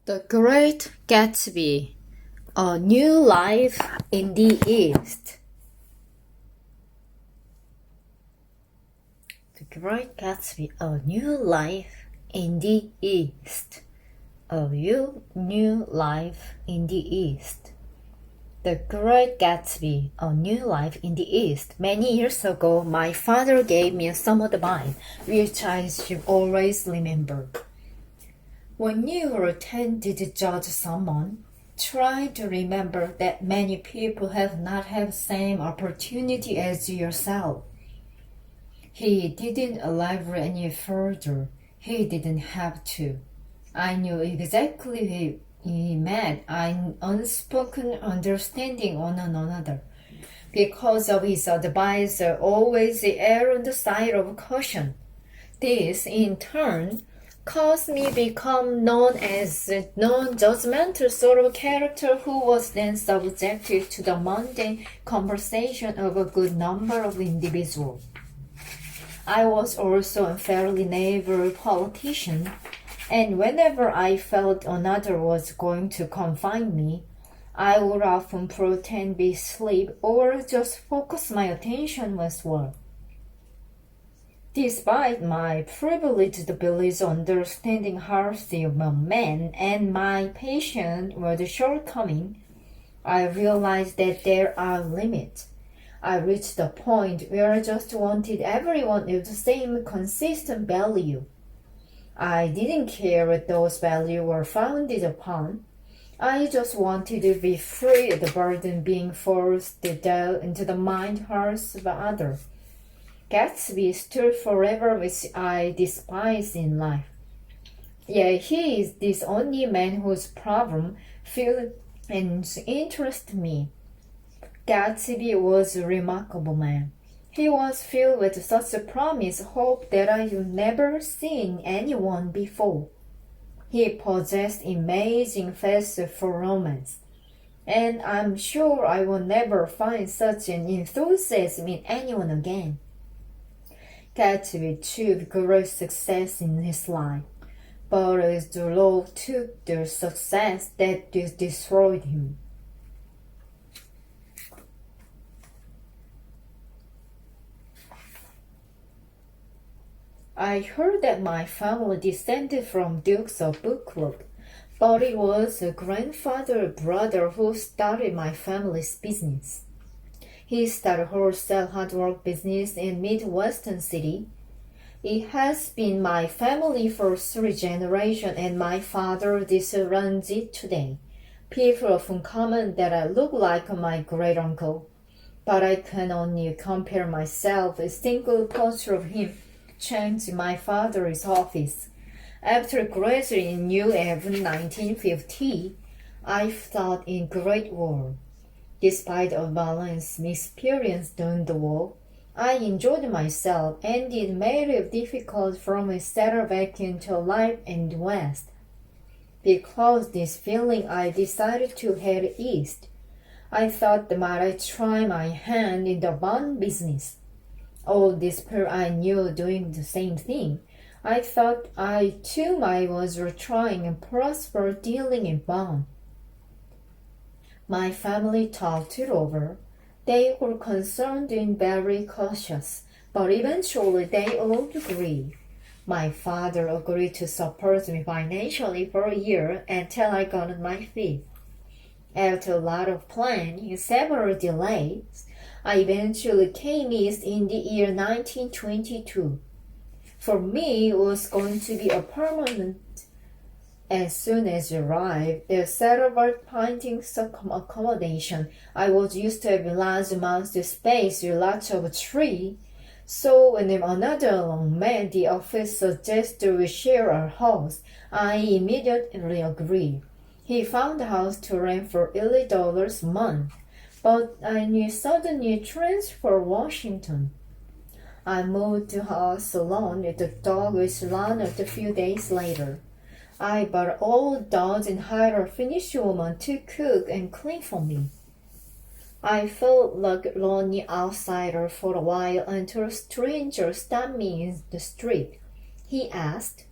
The Great Gatsby, A New Life in the East. The Great Gatsby, A New Life in the East. A New Life in the East. The Great Gatsby, A New Life in the East. Many years ago, my father gave me some advice, which I should always remember. When you are tempted to judge someone, try to remember that many people have not had the same opportunity as yourself. He didn't elaborate any further. He didn't have to. I knew exactly what he meant, an unspoken understanding on another. Because of his advice, always err on the side of caution. This, in turn, caused me become known as a non-judgmental sort of character who was then subjected to the mundane conversation of a good number of individuals. I was also a fairly naval politician, and whenever I felt another was going to confine me, I would often pretend be asleep or just focus my attention elsewhere. Despite my privileged ability to understanding hearts of men and my patience with shortcoming, I realized that there are limits. I reached the point where I just wanted everyone with the same consistent value. I didn't care what those values were founded upon. I just wanted to be free of the burden being forced down into the mind hearts of others. Gatsby stood forever, which I despise in life. Yet he is this only man whose problem filled and interested me. Gatsby was a remarkable man. He was filled with such a promise, hope that I had never seen anyone before. He possessed amazing face for romance, and I'm sure I will never find such an enthusiasm in anyone again. Gatsby achieved great success in his life, but as the law took the success that destroyed him. I heard that my family descended from Dukes of Buccleuch, but it was a grandfather brother who started my family's business. He started wholesale hardware business in Midwestern city. It has been my family for 3 generations, and my father runs it today. People often comment that I look like my great uncle, but I can only compare myself. A single picture of him changed my father's office. After graduating in New Haven 1950, I fought in Great War. Despite a violence experience during the war, I enjoyed myself, and it made it difficult for me to settle back into life in the West. Because this feeling, I decided to head east. I thought that might I try my hand in the bond business. All this period I knew doing the same thing. I thought I too was trying and prosper dealing in bond. My family talked it over. They were concerned and very cautious, but eventually they all agreed. My father agreed to support me financially for a year until I got on my feet. After a lot of planning and several delays, I eventually came east in the year 1922. For me, it was going to be a permanent. As soon as I arrived, there settled finding some accommodation. I was used to having large amounts of space with lots of trees. So when another young man the office suggested we share a house, I immediately agreed. He found a house to rent for $80 a month, but I suddenly transferred to Washington. I moved to house alone with the dog which ran out a few days later. I bought all dogs and hired a Finnish woman to cook and clean for me. I felt like a lonely outsider for a while until a stranger stopped me in the street. He asked,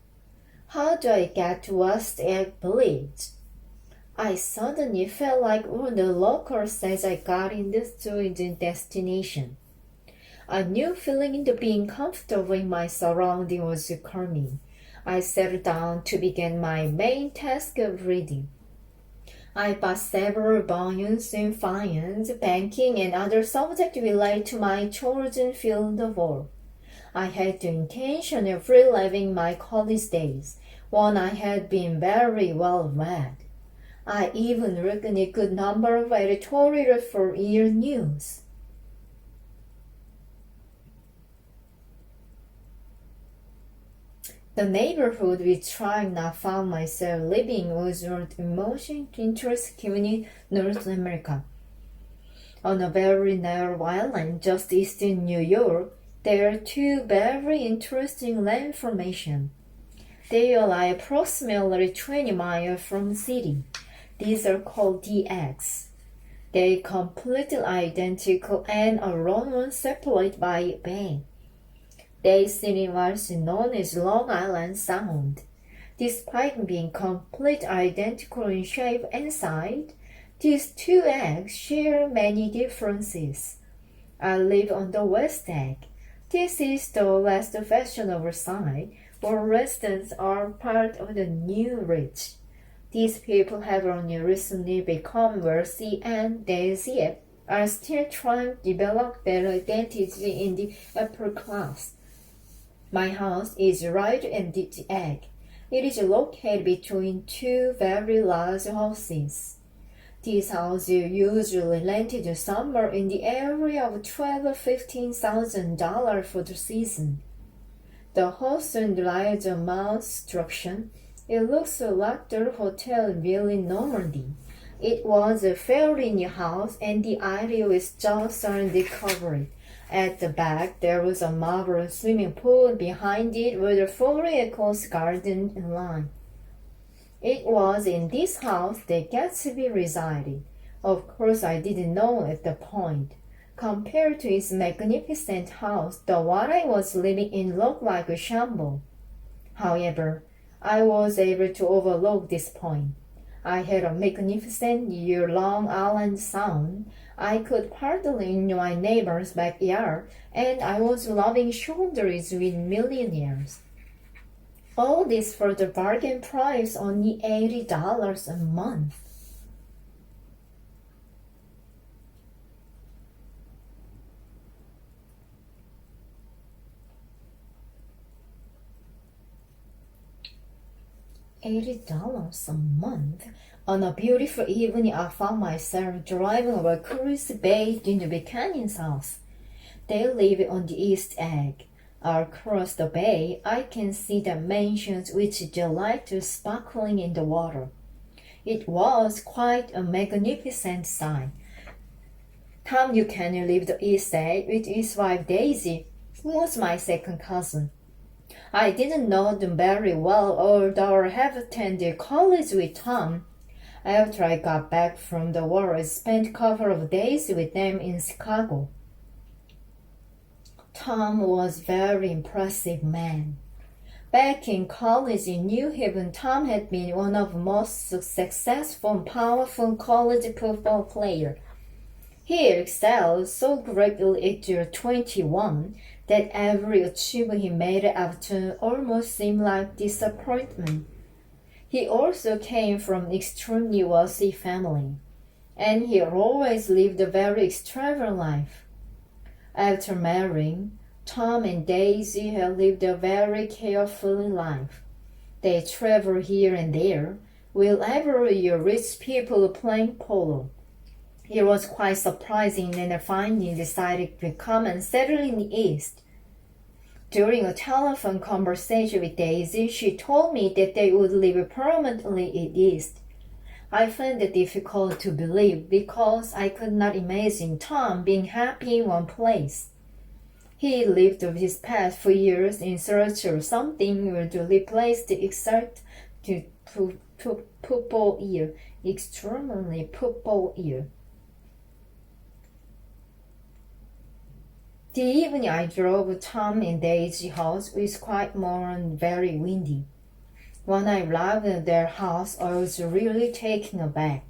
How do I get to West Egg Village? I suddenly felt like one of the locals as I got into the destination. A new feeling into being comfortable in my surroundings was calming. I sat down to begin my main task of reading. I bought several volumes in finance, banking, and other subjects related to my chosen field of work. I had the intention of reliving my college days, when I had been very well read. I even written a good number of editorials for Year News. The neighborhood which I now found myself living was North Emotion Interest Community, North America. On a very narrow island just east in New York, there are two very interesting land formations. They lie approximately 20 miles from the city. These are called DX. They are completely identical and are alone separated by a bay. They city was known as Long Island Sound. Despite being completely identical in shape and size, these two eggs share many differences. I live on the West Egg. This is the less fashionable side, where residents are part of the new rich. These people have only recently become wealthy and they are still trying to develop their identity in the upper class. My house is right in the egg. It is located between two very large houses. These houses are usually rented somewhere in the area of $12,000 or $15,000 for the season. The house and large amount structure. It looks like the hotel built in Normandy. It was a fairly new house and the area was just uncovered. At the back, there was a marble swimming pool. Behind it was a 4-acre garden and lawn. It was in this house that Gatsby resided. Of course, I didn't know at the point. Compared to his magnificent house, the one I was living in looked like a shambles. However, I was able to overlook this point. I had a magnificent year-long Island Sound. I could partly in my neighbor's backyard, and I was rubbing shoulders with millionaires. All this for the bargain price, only $80 a month. $80 a month. On a beautiful evening, I found myself driving over cruise bay in the Buchanan's house. They live on the East Egg. Across the bay, I can see the mansions which delight sparkling in the water. It was quite a magnificent sight. Tom Buchanan lived on the East Egg with his wife Daisy, who was my second cousin. I didn't know them very well, although I have attended college with Tom. After I got back from the war, I spent a couple of days with them in Chicago. Tom was a very impressive man. Back in college in New Haven, Tom had been one of the most successful and powerful college football players. He excelled so greatly at year 21 that every achievement he made after almost seemed like disappointment. He also came from an extremely wealthy family, and he always lived a very extravagant life. After marrying, Tom and Daisy had lived a very careful life. They traveled here and there, wherever your rich people playing polo. It was quite surprising when they finally decided to come and settle in the East. During a telephone conversation with Daisy, she told me that they would live permanently in the East. I found it difficult to believe because I could not imagine Tom being happy in one place. He lived with his pet for years in search of something to replace the extremely purple ear. The evening I drove Tom and Daisy's house was quite warm and very windy. When I arrived at their house, I was really taken aback.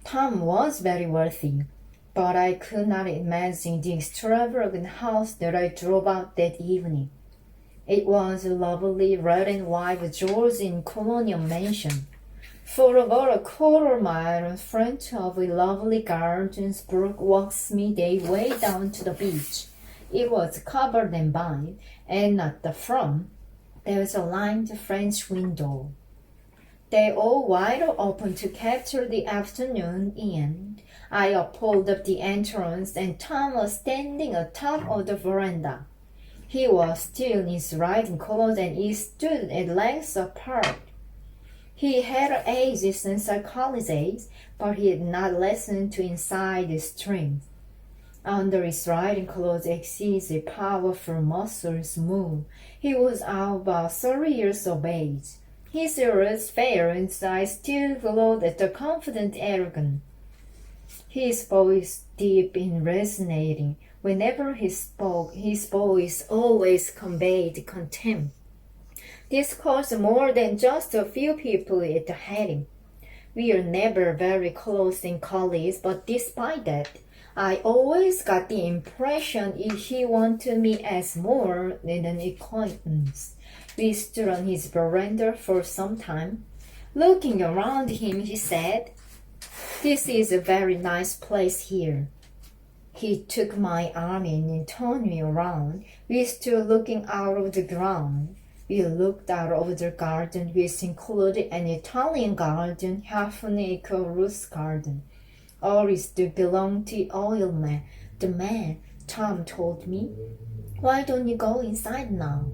Tom was very wealthy, but I could not imagine the extravagant house that I drove out that evening. It was a lovely red and white Georgian colonial mansion. For about a quarter mile in front of a lovely gardens, brook walks midway down to the beach. It was covered in vine, and at the front there was a lined French window. They all wide open to capture the afternoon in. I pulled up the entrance, and Tom was standing atop of the veranda. He was still in his riding clothes, and he stood at legs apart. He had ages and psychologies, but he had not listened to inside strength. Under his riding clothes exceeded powerful muscles move. He was about 30 years of age. His ears fair and his eyes still glowed at the confident arrogance. His voice deep and resonating. Whenever he spoke, his voice always conveyed contempt. This caused more than just a few people at the heading. We were never very close in college, but despite that, I always got the impression he wanted me as more than an acquaintance. We stood on his veranda for some time. Looking around him, he said, "This is a very nice place here." He took my arm in and turned me around. We stood looking out of the ground. We looked out over the garden, which included an Italian garden, half an acre rose garden. All is to belong to the oilman, the man, Tom told me. "Why don't you go inside now?"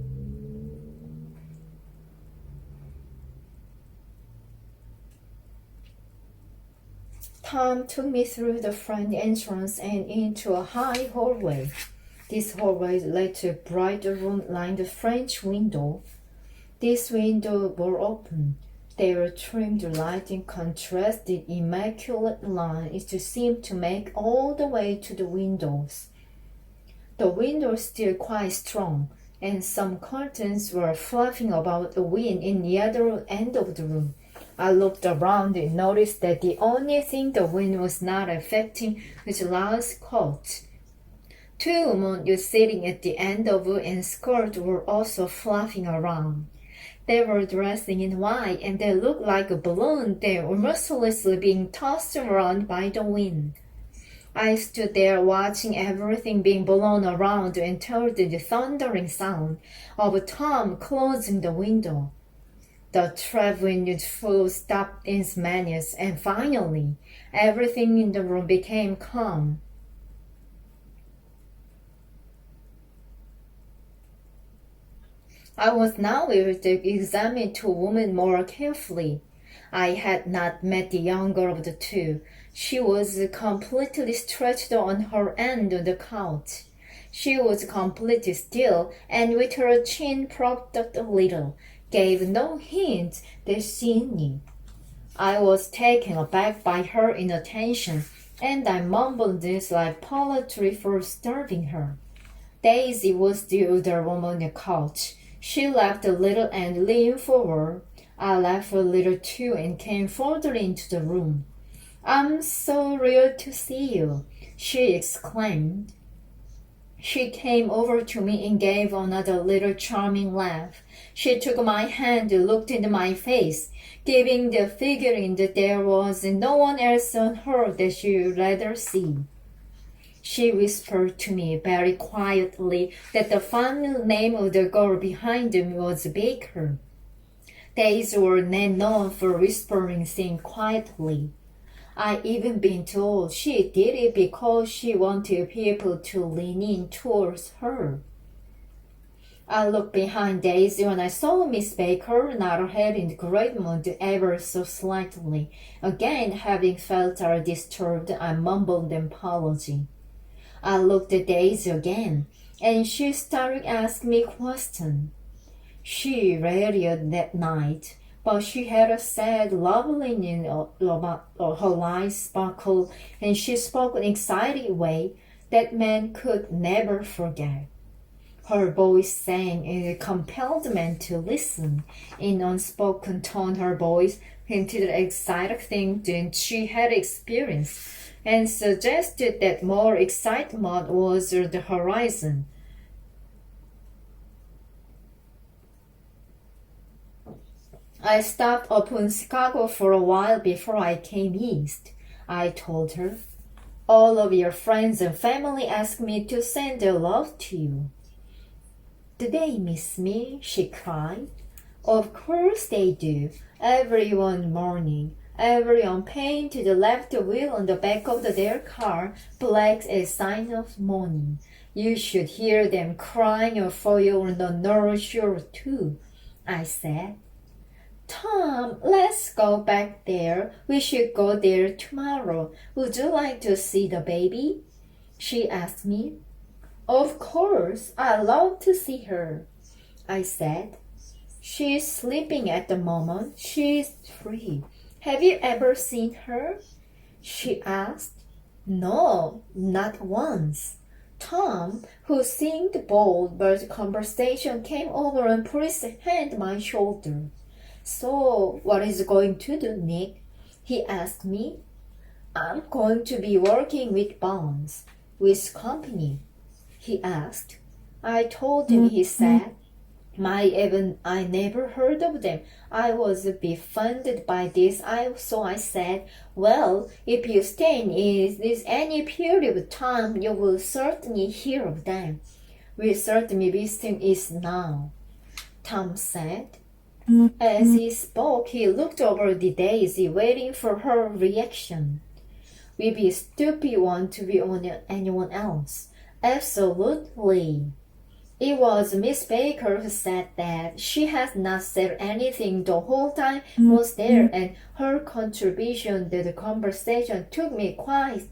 Tom took me through the front entrance and into a high hallway. This hallway led to a bright room lined with French window. These windows were open. They were trimmed light and contrasted immaculate lines to seem to make all the way to the windows. The windows still quite strong, and some curtains were fluffing about the wind in the other end of the room. I looked around and noticed that the only thing the wind was not affecting was La's coat. Two women were sitting at the end of it, and skirts were also fluffing around. They were dressing in white, and they looked like a balloon that were mercilessly being tossed around by the wind. I stood there watching everything being blown around until the thundering sound of Tom closing the window. The traveling flow stopped in its madness, and finally, everything in the room became calm. I was now able to examine two women more carefully. I had not met the younger of the two. She was completely stretched on her end of the couch. She was completely still, and with her chin propped up a little, gave no hint that she knew. I was taken aback by her inattention, and I mumbled this like poetry for starving her. Daisy was the older woman on the couch. She laughed a little and leaned forward. I laughed a little too and came further into the room. "I'm so real to see you," she exclaimed. She came over to me and gave another little charming laugh. She took my hand and looked into my face, giving the figuring that there was no one else on earth that she would rather see. She whispered to me very quietly that the family name of the girl behind me was Baker. Days were not known for whispering things quietly. I even been told she did it because she wanted people to lean in towards her. I looked behind Daisy when I saw Miss Baker nod her head in great mood ever so slightly. Again, having felt her disturbed, I mumbled an apology. I looked at Daisy again, and she started asking me questions. She radiated that night, but she had a sad loveliness about her eyes sparkled, and she spoke in an excited way that man could never forget. Her voice sang and it compelled men to listen. In unspoken tone, her voice hinted at exciting things than she had experienced, and suggested that more excitement was on the horizon. I stopped up in Chicago for a while before I came east, I told her. All of your friends and family asked me to send their love to you. Do they miss me? She cried. Of course they do. Everyone mourning. Everyone painted the left wheel on the back of their car black as sign of mourning. You should hear them crying for you on the North Shore too, I said. Tom, let's go back there. We should go there tomorrow. Would you like to see the baby? She asked me. Of course, I'd love to see her, I said. She's sleeping at the moment. She's 3. Have you ever seen her? She asked. No, not once. Tom, who seemed bold, but the conversation came over and put his hand on my shoulder. So, what is going to do, Nick? He asked me. I'm going to be working with Bonds. Which company? He asked. I told him. He said. I never heard of them. I was befriended by this. So I said, well, if you stay in this any period of time, you will certainly hear of them. We'll certainly visit it now, Tom said. As he spoke, he looked over the daisy, waiting for her reaction. We'd be a stupid one to be on anyone else. Absolutely. It was Miss Baker who said that. She had not said anything the whole time was there, and her contribution to the conversation took me quite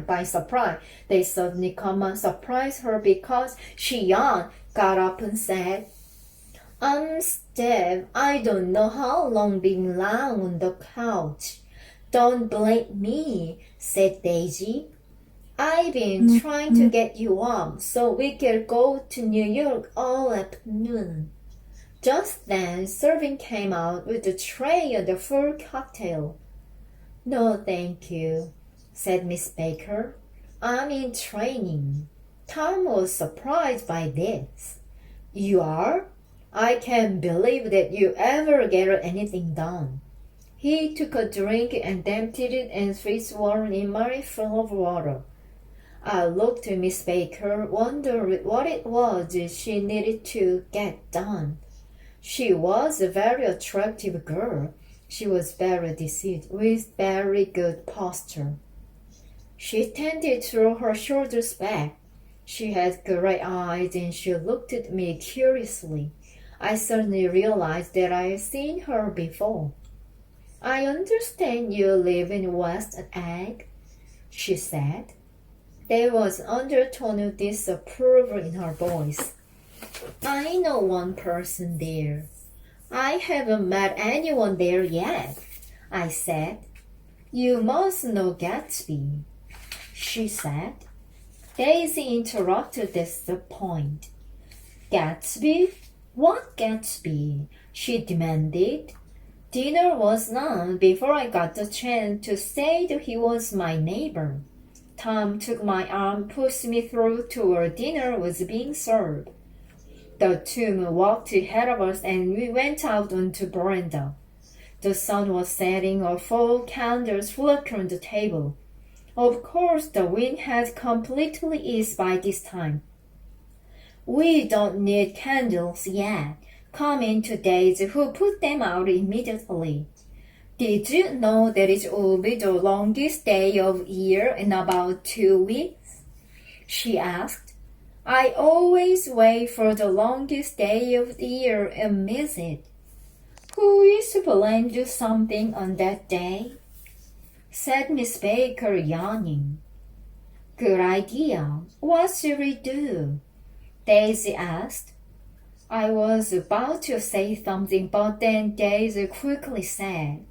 by surprise. They suddenly come and surprised her because she yawned, got up and said, Steve, I don't know how long being lying on the couch. Don't blame me, said Daisy. I've been trying to get you warm so we could go to New York all afternoon. Just then, serving came out with a tray of the full cocktail. No, thank you, said Miss Baker. I'm in training. Tom was surprised by this. You are? I can't believe that you ever get anything done. He took a drink and emptied it and his water in my full of water. I looked at Miss Baker, wondering what it was she needed to get done. She was a very attractive girl. She was very decent, with very good posture. She tended to throw her shoulders back. She had gray eyes and she looked at me curiously. I suddenly realized that I had seen her before. I understand you live in West Egg, she said. There was an undertone of disapproval in her voice. I know one person there. I haven't met anyone there yet, I said. You must know Gatsby, she said. Daisy interrupted this point. Gatsby? What Gatsby? She demanded. Dinner was on before I got the chance to say that he was my neighbor. Tom took my arm, pushed me through to where dinner was being served. The two men walked ahead of us and we went out onto the veranda. The sun was setting, our 4 candles flickered on the table. Of course, the wind had completely eased by this time. We don't need candles yet, commented Daisy, who put them out immediately. Did you know that it will be the longest day of year in about 2 weeks? She asked. I always wait for the longest day of the year and miss it. Who is to blame you something on that day? Said Miss Baker, yawning. Good idea. What should we do? Daisy asked. I was about to say something, but then Daisy quickly said,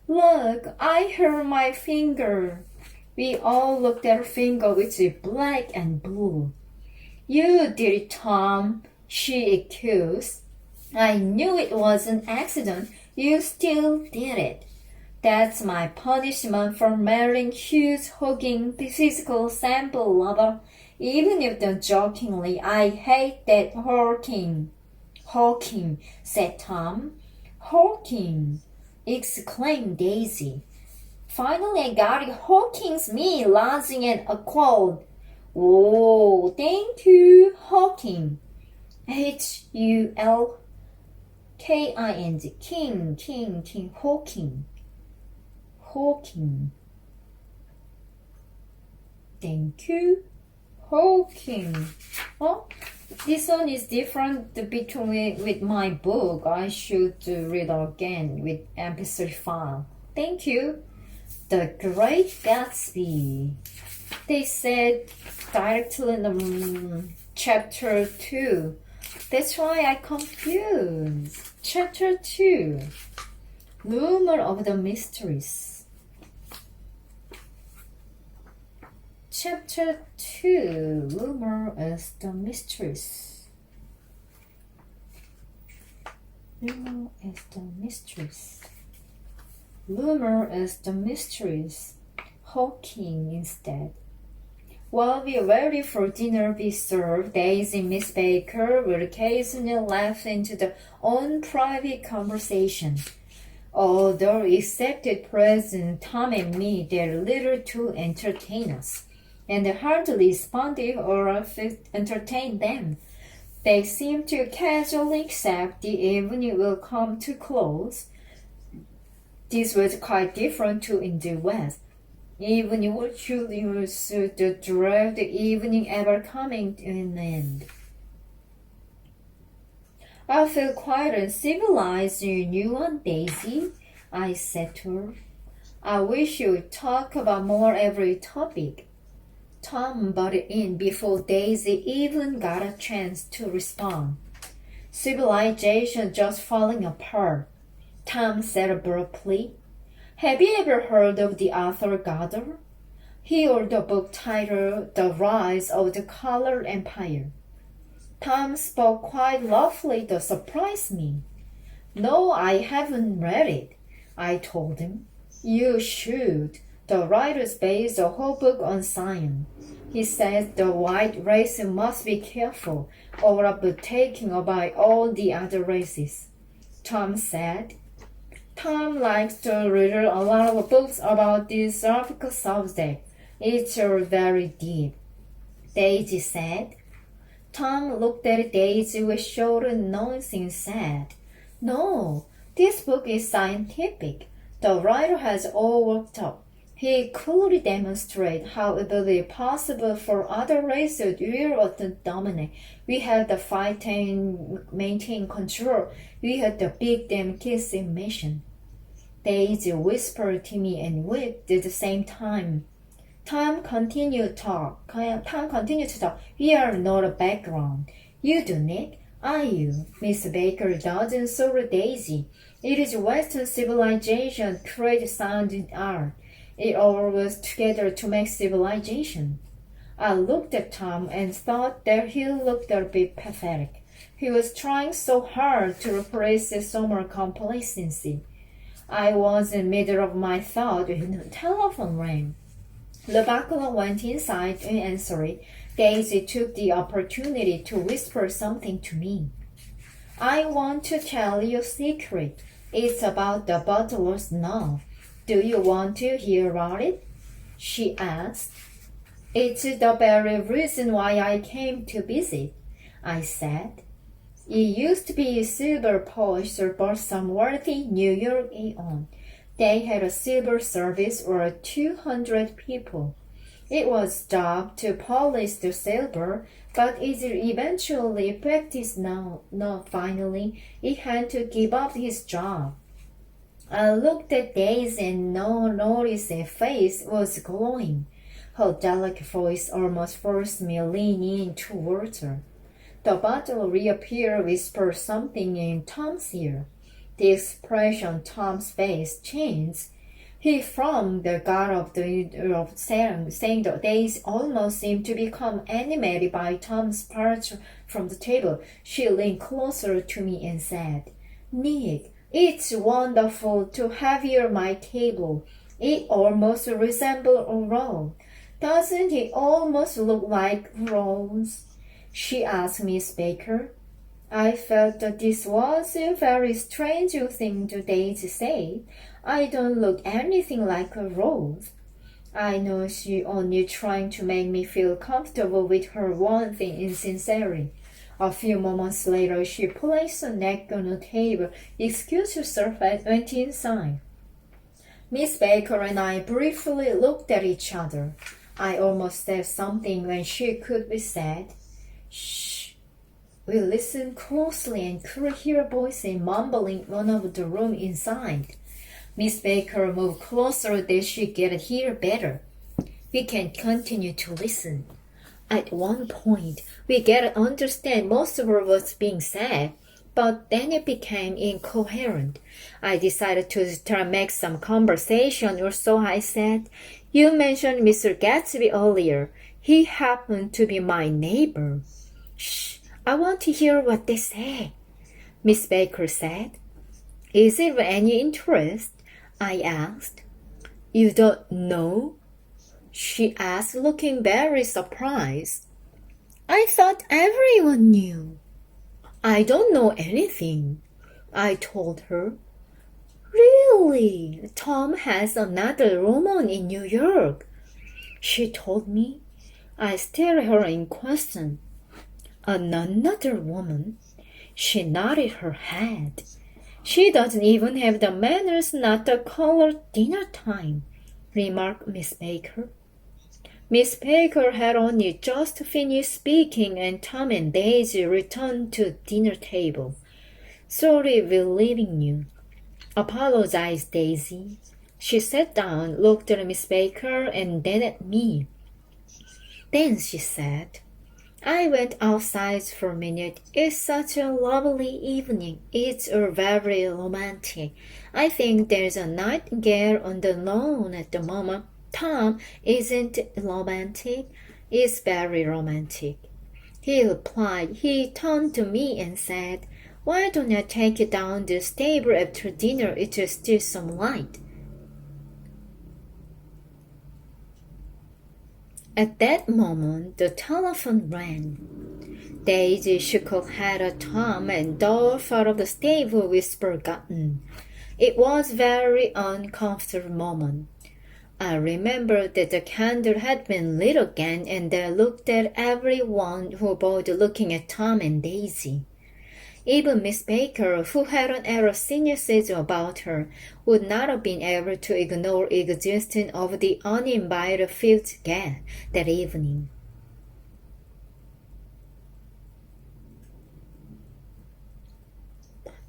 Look, I hurt my finger. We all looked at her finger, which is black and blue. You did it, Tom, she accused. I knew it was an accident. You still did it. That's my punishment for marrying Hugh's hogging physical sample lover. Even if jokingly, I hate that hawking. Hawking, said Tom. Hawking, exclaimed Daisy. Finally, I got it. Hawking's me, lodging at a quote. Oh, thank you, Hawking. Hulking, king, Hawking. Hawking. Thank you, Hawking. Oh, this one is different between with my book. I should read again with MP3 file. Thank you. The Great Gatsby. They said directly in chapter 2. That's why I confused. Chapter 2. Rumor of the Mysteries. Chapter 2. Rumor as the Mysteries. Rumor as the Mysteries. Rumor as the Mysteries. Hawking instead. While we waited for dinner to be served, Daisy and Miss Baker would occasionally laugh into their own private conversation. Although accepted present Tom and me, they're little to entertain us, and hardly responded or entertained them. They seemed to casually accept the evening will come to close. This was quite different to in the West. Even virtually the dread evening ever coming to an end. I feel quite uncivilized in you one, Daisy, I said to her. I wish you would talk about more every topic. Tom butted in before Daisy even got a chance to respond. Civilization just falling apart, Tom said abruptly. Have you ever heard of the author Goddard? He wrote a book titled The Rise of the Colored Empire. Tom spoke quite roughly to surprise me. No, I haven't read it, I told him. You should. The writer based the whole book on science. He says the white race must be careful or overtaken by all the other races. Tom said. Tom likes to read a lot of books about this philosophical subject. It's very deep, Daisy said. Tom looked at Daisy with shoulder nose and said, No, this book is scientific. The writer has all worked up. He clearly demonstrates how it will be possible for other races to dominate. We have the fight and maintain control. We have the big damn kissing mission. Daisy whispered to me and wept at the same time. Tom continued to talk. We are not a background. You do, Nick. You. Miss Baker doesn't sort Daisy. It is Western civilization create sound and art. It all works together to make civilization. I looked at Tom and thought that he looked a bit pathetic. He was trying so hard to repress his summer complacency. I was in the middle of my thought when the telephone rang. The butler went inside and answered. Daisy took the opportunity to whisper something to me. I want to tell you a secret. It's about the butler's knob. Do you want to hear about it? She asked. It's the very reason why I came to visit, I said. It used to be silver polished by some wealthy New York owned. They had a silver service for 200 people. It was stopped to polish the silver, but it eventually practiced now. Finally, he had to give up his job. I looked at Daisy and noticed her face was glowing. Her delicate voice almost forced me to lean in towards her. The butler reappeared, whispered something in Tom's ear. The expression on Tom's face changed. He frowned, got up saying the days almost seemed to become animated by Tom's departure from the table. She leaned closer to me and said, Nick, it's wonderful to have you at my table. It almost resembles a rose. Doesn't it almost look like rose? She asked Miss Baker. I felt that this was a very strange thing to Daisy say. I don't look anything like a rose. I know she only trying to make me feel comfortable with her wanting insincerity. A few moments later, she placed a neck on the table, excused herself, and went inside. Miss Baker and I briefly looked at each other. I almost said something when she could be said. Shh. We listened closely and could hear a voice mumbling in one of the rooms inside. Miss Baker moved closer that she could hear better. We can continue to listen. At one point, we could understand most of what's being said, but then it became incoherent. I decided to make some conversation, or so I said. You mentioned Mr. Gatsby earlier. He happened to be my neighbor. Shh, I want to hear what they say, Miss Baker said. Is it of any interest? I asked. You don't know? She asked, looking very surprised. I thought everyone knew. I don't know anything, I told her. Really? Tom has another woman in New York, she told me. I stared at her in question. Another woman? She nodded her head. She doesn't even have the manners not to call her dinner time, remarked Miss Baker. Miss Baker had only just finished speaking and Tom and Daisy returned to dinner table. Sorry we're leaving you, apologized Daisy. She sat down, looked at Miss Baker and then at me. Then she said, I went outside for a minute. It's such a lovely evening. It's very romantic. I think there's a nightingale on the lawn at the moment. Tom, isn't it romantic? It's very romantic, he replied. He turned to me and said, Why don't I take you down the stable after dinner? It's still some light. At that moment, the telephone rang. Daisy shook her head at Tom and Dolph out of the stable whispered gotten. It was a very uncomfortable moment. I remembered that the candle had been lit again and I looked at everyone who both looking at Tom and Daisy. Even Miss Baker, who had an air of cynicism about her, would not have been able to ignore the existence of the uninvited fifth guest that evening.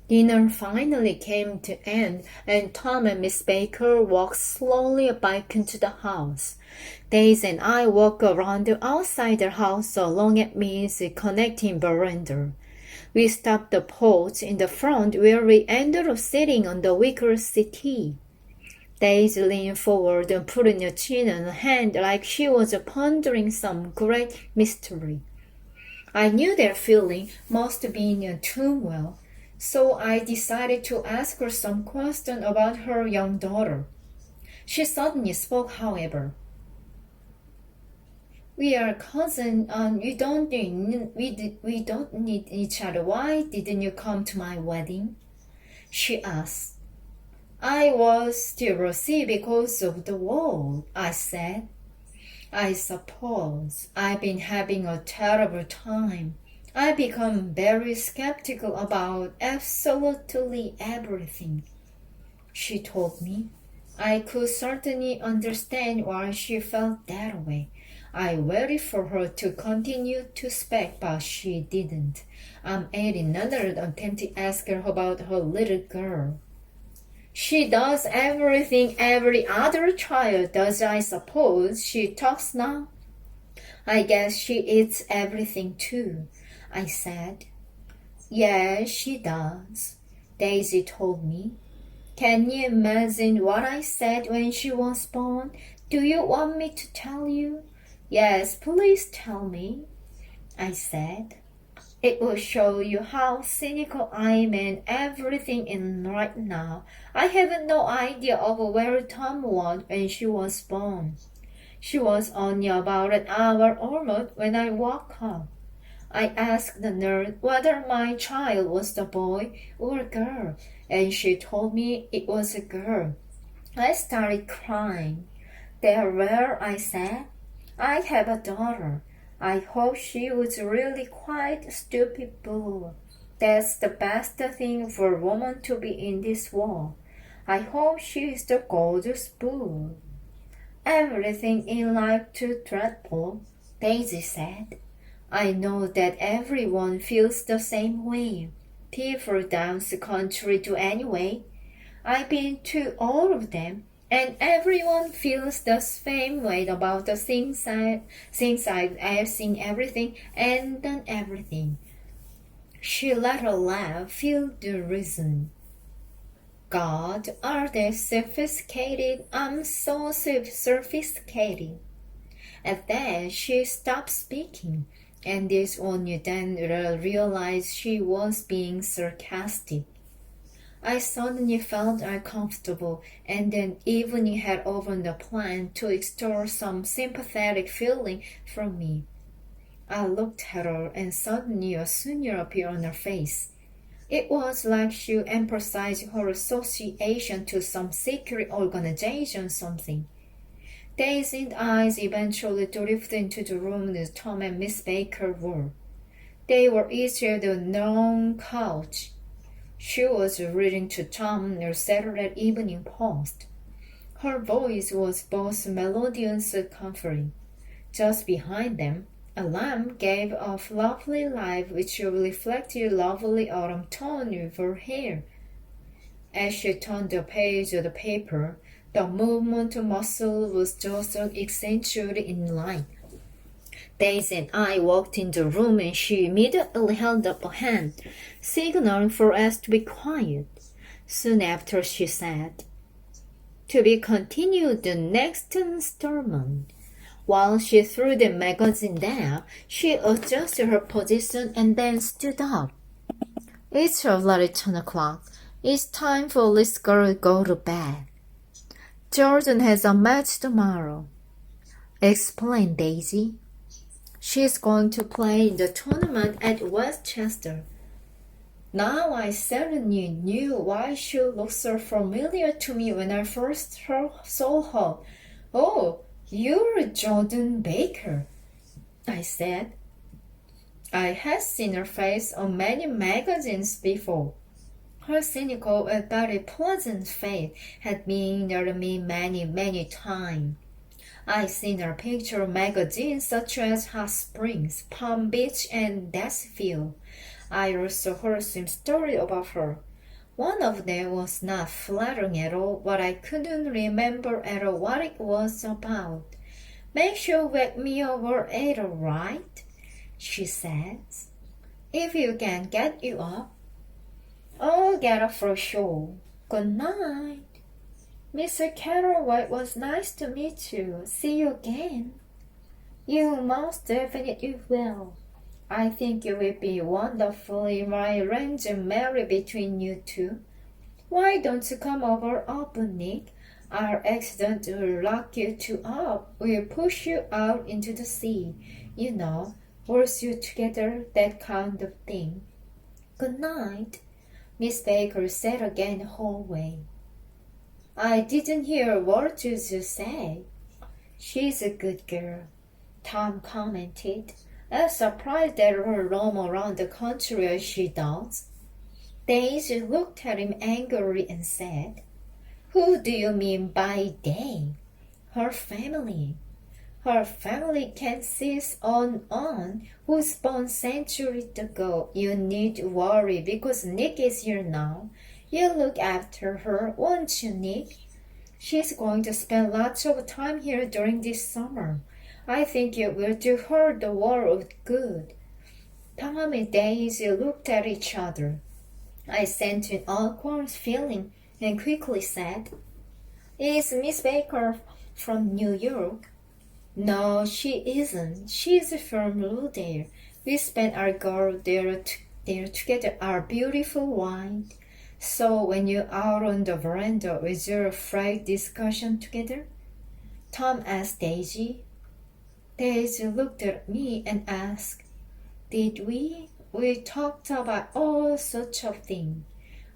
Dinner finally came to end, and Tom and Miss Baker walked slowly back into the house. Daisy and I walked around the outside the house along at Miss connecting veranda. We stopped the porch in the front where we ended up sitting on the wicker settee. Daisy leaned forward and put her chin on her hand like she was pondering some great mystery. I knew that feeling must be in too well, so I decided to ask her some question about her young daughter. She suddenly spoke, however. We are cousins and we don't need each other. Why didn't you come to my wedding? She asked. I was jealousy because of the war, I said. I suppose I've been having a terrible time. I become very skeptical about absolutely everything, she told me. I could certainly understand why she felt that way. I waited for her to continue to speak, but she didn't. I made another attempt to ask her about her little girl. She does everything every other child does, I suppose. She talks now. I guess she eats everything too, I said. Yes, she does, Daisy told me. Can you imagine what I said when she was born? Do you want me to tell you? Yes, please tell me, I said. It will show you how cynical I am and everything in right now. I have no idea of where Tom was when she was born. She was only about an hour old when I woke up. I asked the nurse whether my child was a boy or a girl, and she told me it was a girl. I started crying. There were, I said. I have a daughter. I hope she was really quite a stupid bull. That's the best thing for a woman to be in this world. I hope she is the gorgeous bull. Everything in life too dreadful, Daisy said. I know that everyone feels the same way. People down the country do anyway. I've been to all of them, and everyone feels the same way about the things I've seen everything and done everything. She let her laugh fill the reason. God, are they sophisticated? I'm so sophisticated. At that, she stopped speaking, and this one you then realized she was being sarcastic. I suddenly felt uncomfortable, and then even had opened a plan to extort some sympathetic feeling from me. I looked at her, and suddenly a sneer appeared on her face. It was like she emphasized her association to some secret organization or something. Daisy's eyes eventually drifted into the room that Tom and Miss Baker were. They were each at a long couch. She was reading to Tom the Saturday Evening Post. Her voice was both melodious and comforting. Just behind them, a lamp gave off lovely light which reflected lovely autumn tone of her hair. As she turned the page of the paper, the movement muscle was just accentuated in line. Daisy and I walked in the room, and she immediately held up a hand, signaling for us to be quiet. Soon after, she said, "To be continued the next installment." While she threw the magazine down, she adjusted her position and then stood up. "It's already 10 o'clock. It's time for this girl to go to bed. Jordan has a match tomorrow," explained Daisy. "She's going to play in the tournament at Westchester." Now I suddenly knew why she looked so familiar to me when I first saw her. "Oh, you're Jordan Baker," I said. I had seen her face on many magazines before. Her cynical and very pleasant face had been near me many times. I'd seen her picture magazines such as Hot Springs, Palm Beach, and Dassville. I also heard some stories about her. One of them was not flattering at all, but I couldn't remember at all what it was about. "Make sure wake me over 8, all right?" she says. "If you can get you up." "I'll get up for sure. Good night." "Mr. Carroll, it was nice to meet you. See you again." "You most definitely will. I think it will be wonderfully arranged and married between you two. Why don't you come over often, Nick? Our accident will lock you two up. We'll push you out into the sea. You know, force you together, that kind of thing." "Good night," Miss Baker said again in the hallway. "I didn't hear a word you just said." "She's a good girl," Tom commented. "I'm surprised that her roam around the country as she does." Daisy looked at him angrily and said, "Who do you mean by they?" "Her family." "Her family can cease on who was born centuries ago. You need to worry because Nick is here now. You look after her, won't you, Nick? She's going to spend lots of time here during this summer. I think it will do her the world of good." Tom and Daisy looked at each other. I sensed an awkward feeling and quickly said, "Is Miss Baker from New York?" "No, she isn't. She's from Rudale. We spent our girl there together, our beautiful white." "So when you're out on the veranda, was your frank discussion together?" Tom asked Daisy. Daisy looked at me and asked, "Did we? We talked about all sorts of things.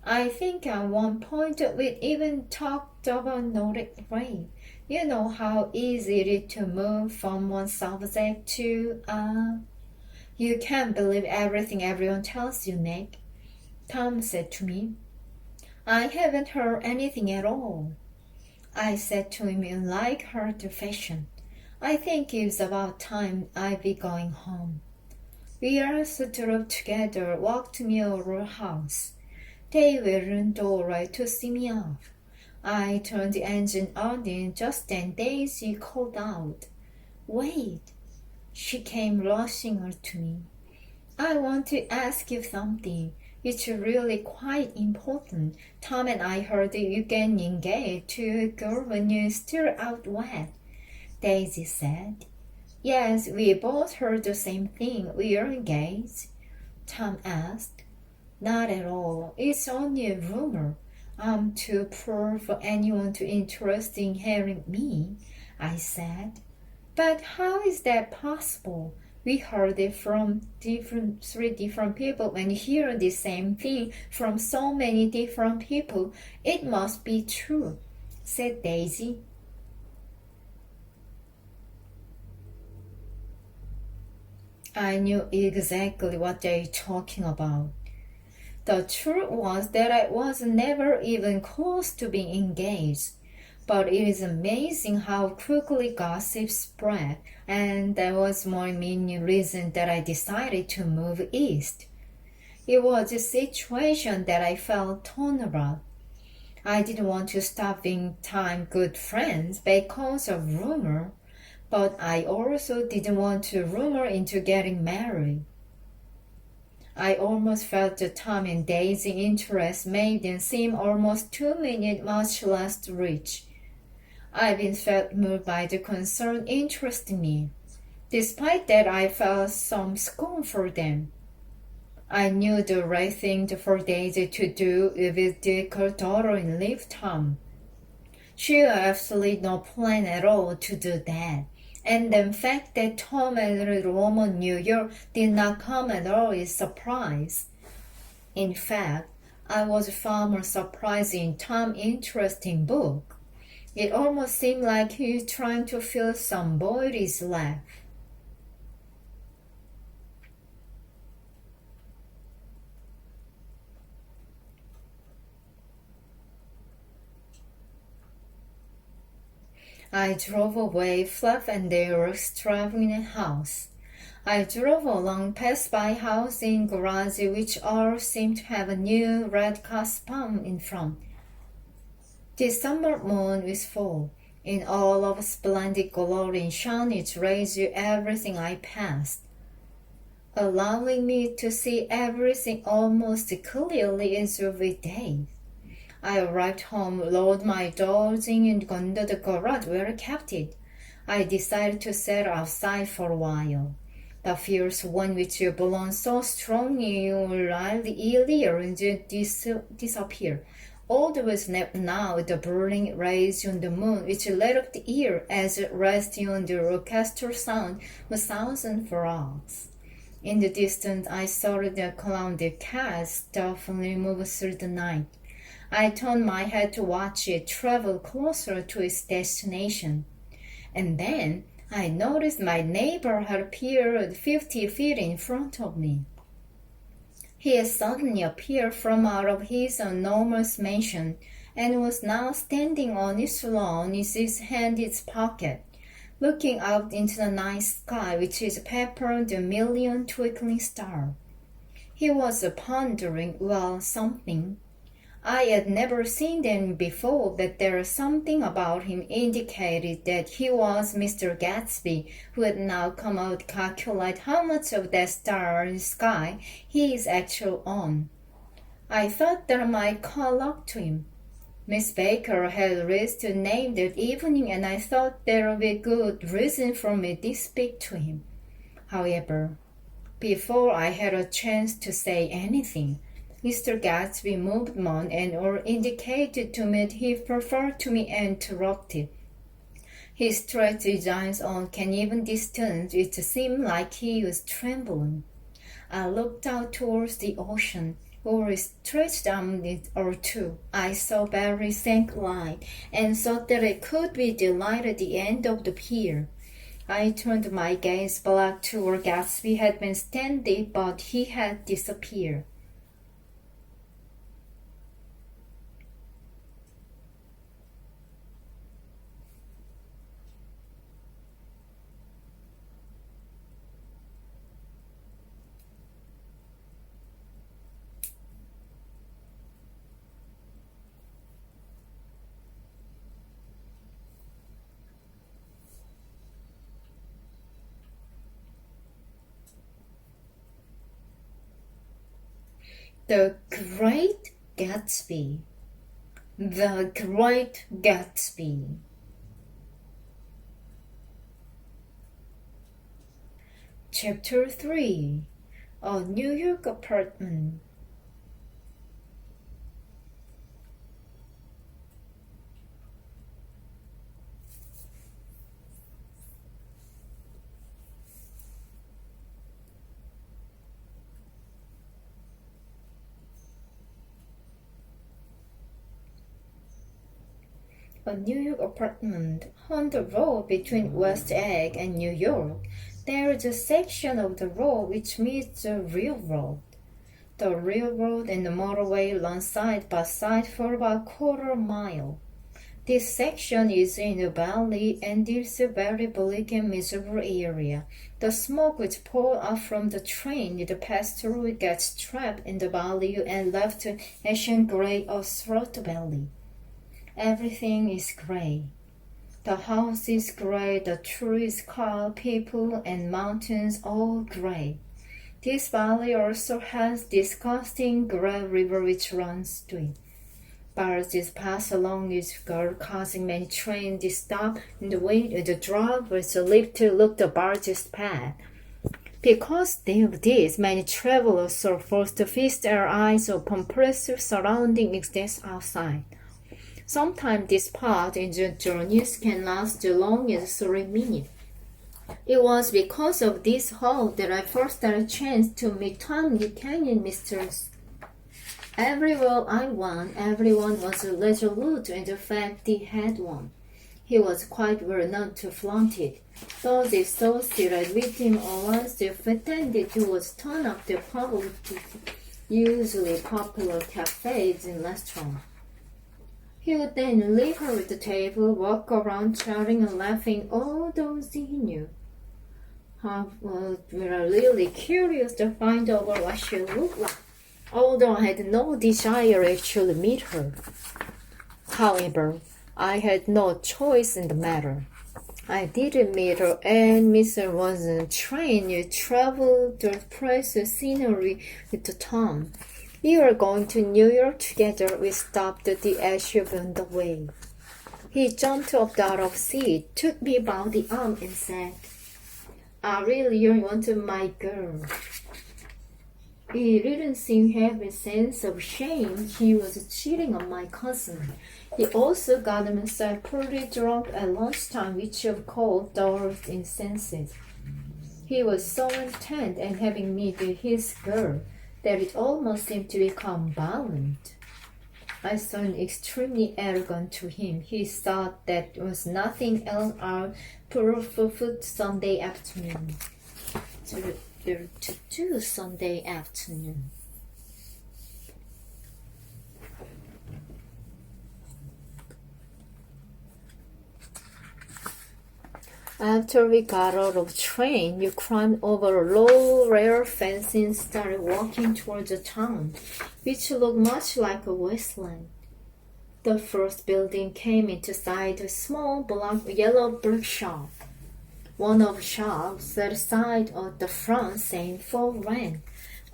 I think at one point we even talked about noted rain. You know how easy it is to move from one subject to You can't believe everything everyone tells you, Nick," Tom said to me. "I haven't heard anything at all," I said to him in like-hearted fashion. "I think it's about time I'd be going home." We also drove together, walked to our house. They weren't all right to see me off. I turned the engine on and just then Daisy called out, "Wait!" She came rushing up to me. "I want to ask you something. It's really quite important. Tom and I heard you getting engaged to a girl when you're still out west," Daisy said. "Yes, we both heard the same thing. We're engaged?" Tom asked. "Not at all. It's only a rumor. I'm too poor for anyone to interest in hearing me," I said. "But how is that possible? We heard it from three different people, and hear the same thing from so many different people. It must be true," said Daisy. I knew exactly what they were talking about. The truth was that I was never even close to being engaged. But it is amazing how quickly gossip spread, and that was my main reason that I decided to move east. It was a situation that I felt torn about. I didn't want to stop being good friends because of rumor, but I also didn't want to rumor into getting married. I almost felt that Tom and Daisy's interest made them seem almost too many, much less rich. I even felt moved by the concerned interest in me. Despite that, I felt some scorn for them. I knew the right thing for Daisy to do was take her daughter and leave Tom. She had absolutely no plan at all to do that. And the fact that Tom and Rome, New York did not come at all is a surprise. In fact, I was far more surprised in Tom's interesting book. It almost seemed like he was trying to fill some void is left. I drove away, Fluff and they were traveling in a house. I drove along past by house in garage which all seemed to have a new red car spun in front. The summer moon was full. In all of splendid glory and shone its rays to everything I passed, allowing me to see everything almost clearly as every day. I arrived home, loaded my dolls in and gone to the garage where I kept it. I decided to set outside for a while. The fierce one which belonged so strongly earlier disappeared. All that was left now the burning rays on the moon, which lit up the ear as it rested on the orchestral sound of 1,000 frogs. In the distance, I saw the clouded cat stealthily move through the night. I turned my head to watch it travel closer to its destination. And then I noticed my neighbor had appeared 50 feet in front of me. He had suddenly appeared from out of his enormous mansion and was now standing on his lawn with his hand in his pocket, looking out into the night sky which is peppered with a million twinkling stars. He was pondering, something. I had never seen him before, but there was something about him indicated that he was Mr. Gatsby, who had now come out to calculate how much of that starry sky he is actually on. I thought that I might call up to him. Miss Baker had raised her name that evening, and I thought there would be good reason for me to speak to him. However, before I had a chance to say anything, Mr. Gatsby moved on and indicated to me that he preferred to be interrupted. He stretched his arms on an even distance, which seemed like he was trembling. I looked out towards the ocean, or stretched arm or two. I saw very faint light, and thought that it could be the light at the end of the pier. I turned my gaze back to where Gatsby had been standing, but he had disappeared. The Great Gatsby. The Great Gatsby. Chapter 3. A New York Apartment. A New York apartment on the road between West Egg and New York. There is a section of the road which meets the railroad. The railroad and the motorway run side by side for about a quarter mile. This section is in a valley and is a very bleak and miserable area. The smoke which poured out from the train it passed through gets trapped in the valley and left ashen gray asphalт valley. Everything is gray. The house is gray, the trees, car, people, and mountains all gray. This valley also has disgusting gray river which runs through it. Barges pass along its girl, causing many trains to stop in the way of the drivers live to look the barges path. Because of this, many travelers are forced to feast their eyes upon impressive surrounding exists outside. Sometimes this part in the journeys can last as long as 3 minutes. It was because of this halt that I first had a chance to meet Tom Buchanan, Mr. Everywhere I went, everyone was resolute in the fact he had one. He was quite well known to flaunt it. Those associated with him always pretended he was turned up the public, usually popular cafes and restaurants. He would then leave her at the table, walk around chatting and laughing all those he knew. I was really curious to find out what she looked like, although I had no desire to actually meet her. However, I had no choice in the matter. I didn't meet her, and Mr. wasn't trained to travel the precious scenery with the town. We were going to New York together. We stopped at the SUV on the way. He jumped up out of seat, took me by the arm, and said, "I really wanted my girl." He didn't seem to have a sense of shame. He was cheating on my cousin. He also got himself pretty drunk at lunchtime, which of course dulled his senses. He was so intent on having me be his girl that it almost seemed to become violent. I sounded extremely arrogant to him. He thought that was nothing else out for Sunday afternoon. To do Sunday afternoon. After we got out of the train, you climbed over a low rail fence and started walking towards the town, which looked much like a wasteland. The first building came into sight, a small black yellow brick shop. One of the shops had a sign at the front saying "For rent."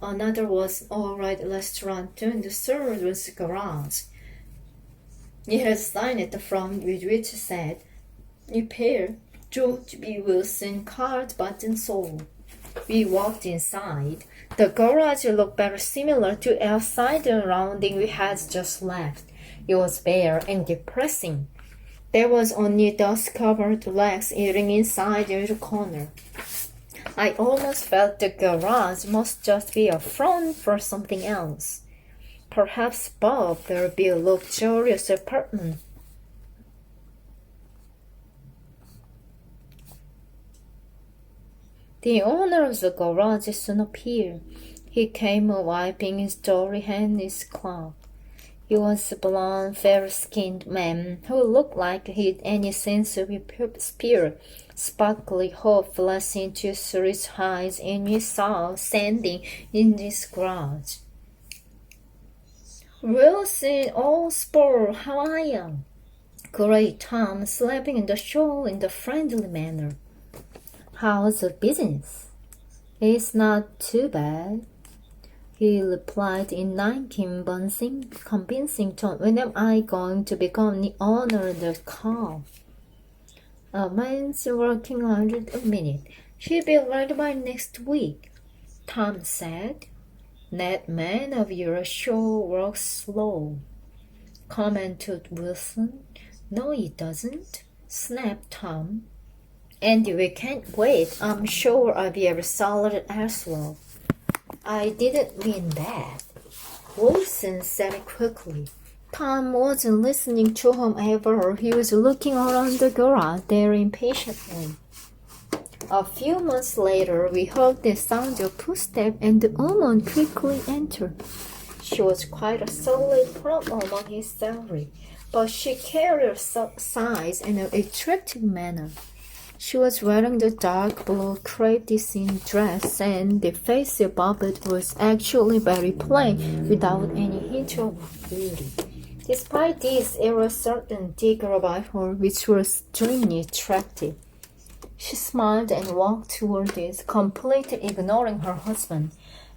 Another was all right restaurant, and the third was a garage. It had a sign at the front which said, "Repair, George B. Wilson, card button sold." We walked inside. The garage looked very similar to outside the surrounding we had just left. It was bare and depressing. There was only dust-covered legs eating inside the corner. I almost felt the garage must just be a front for something else. Perhaps Bob will be a luxurious apartment. The owner of the garage soon appeared. He came wiping his dirty hand in his cloth. He was a blond, fair-skinned man who looked like he had any sense of spirit. Sparkly hope flashing into his eyes, and we saw standing in this garage. "Wilson, old sport, how are you?" Great Tom, slapping the shoulder in a friendly manner. "How's the business?" "It's not too bad," he replied in convincing tone. "When am I going to become the owner of the car?" "A man's working on it a minute. She'll be ready by next week," Tom said. "That man of yours sure works slow," commented Wilson. "No, he doesn't," snapped Tom. "And we can't wait. I'm sure I'll be very solid as well." "I didn't mean that," Wilson said quickly. Tom wasn't listening to him ever. He was looking around the garage there impatiently. A few months later, we heard the sound of footsteps, and the woman quickly entered. She was quite a solid plump among his salary, but she carried her size in an attractive manner. She was wearing the dark blue crepe design dress, and the face above it was actually very plain, without any hint of beauty. Despite this, there was a certain vigor about her which was extremely attractive. She smiled and walked toward us, completely ignoring her husband,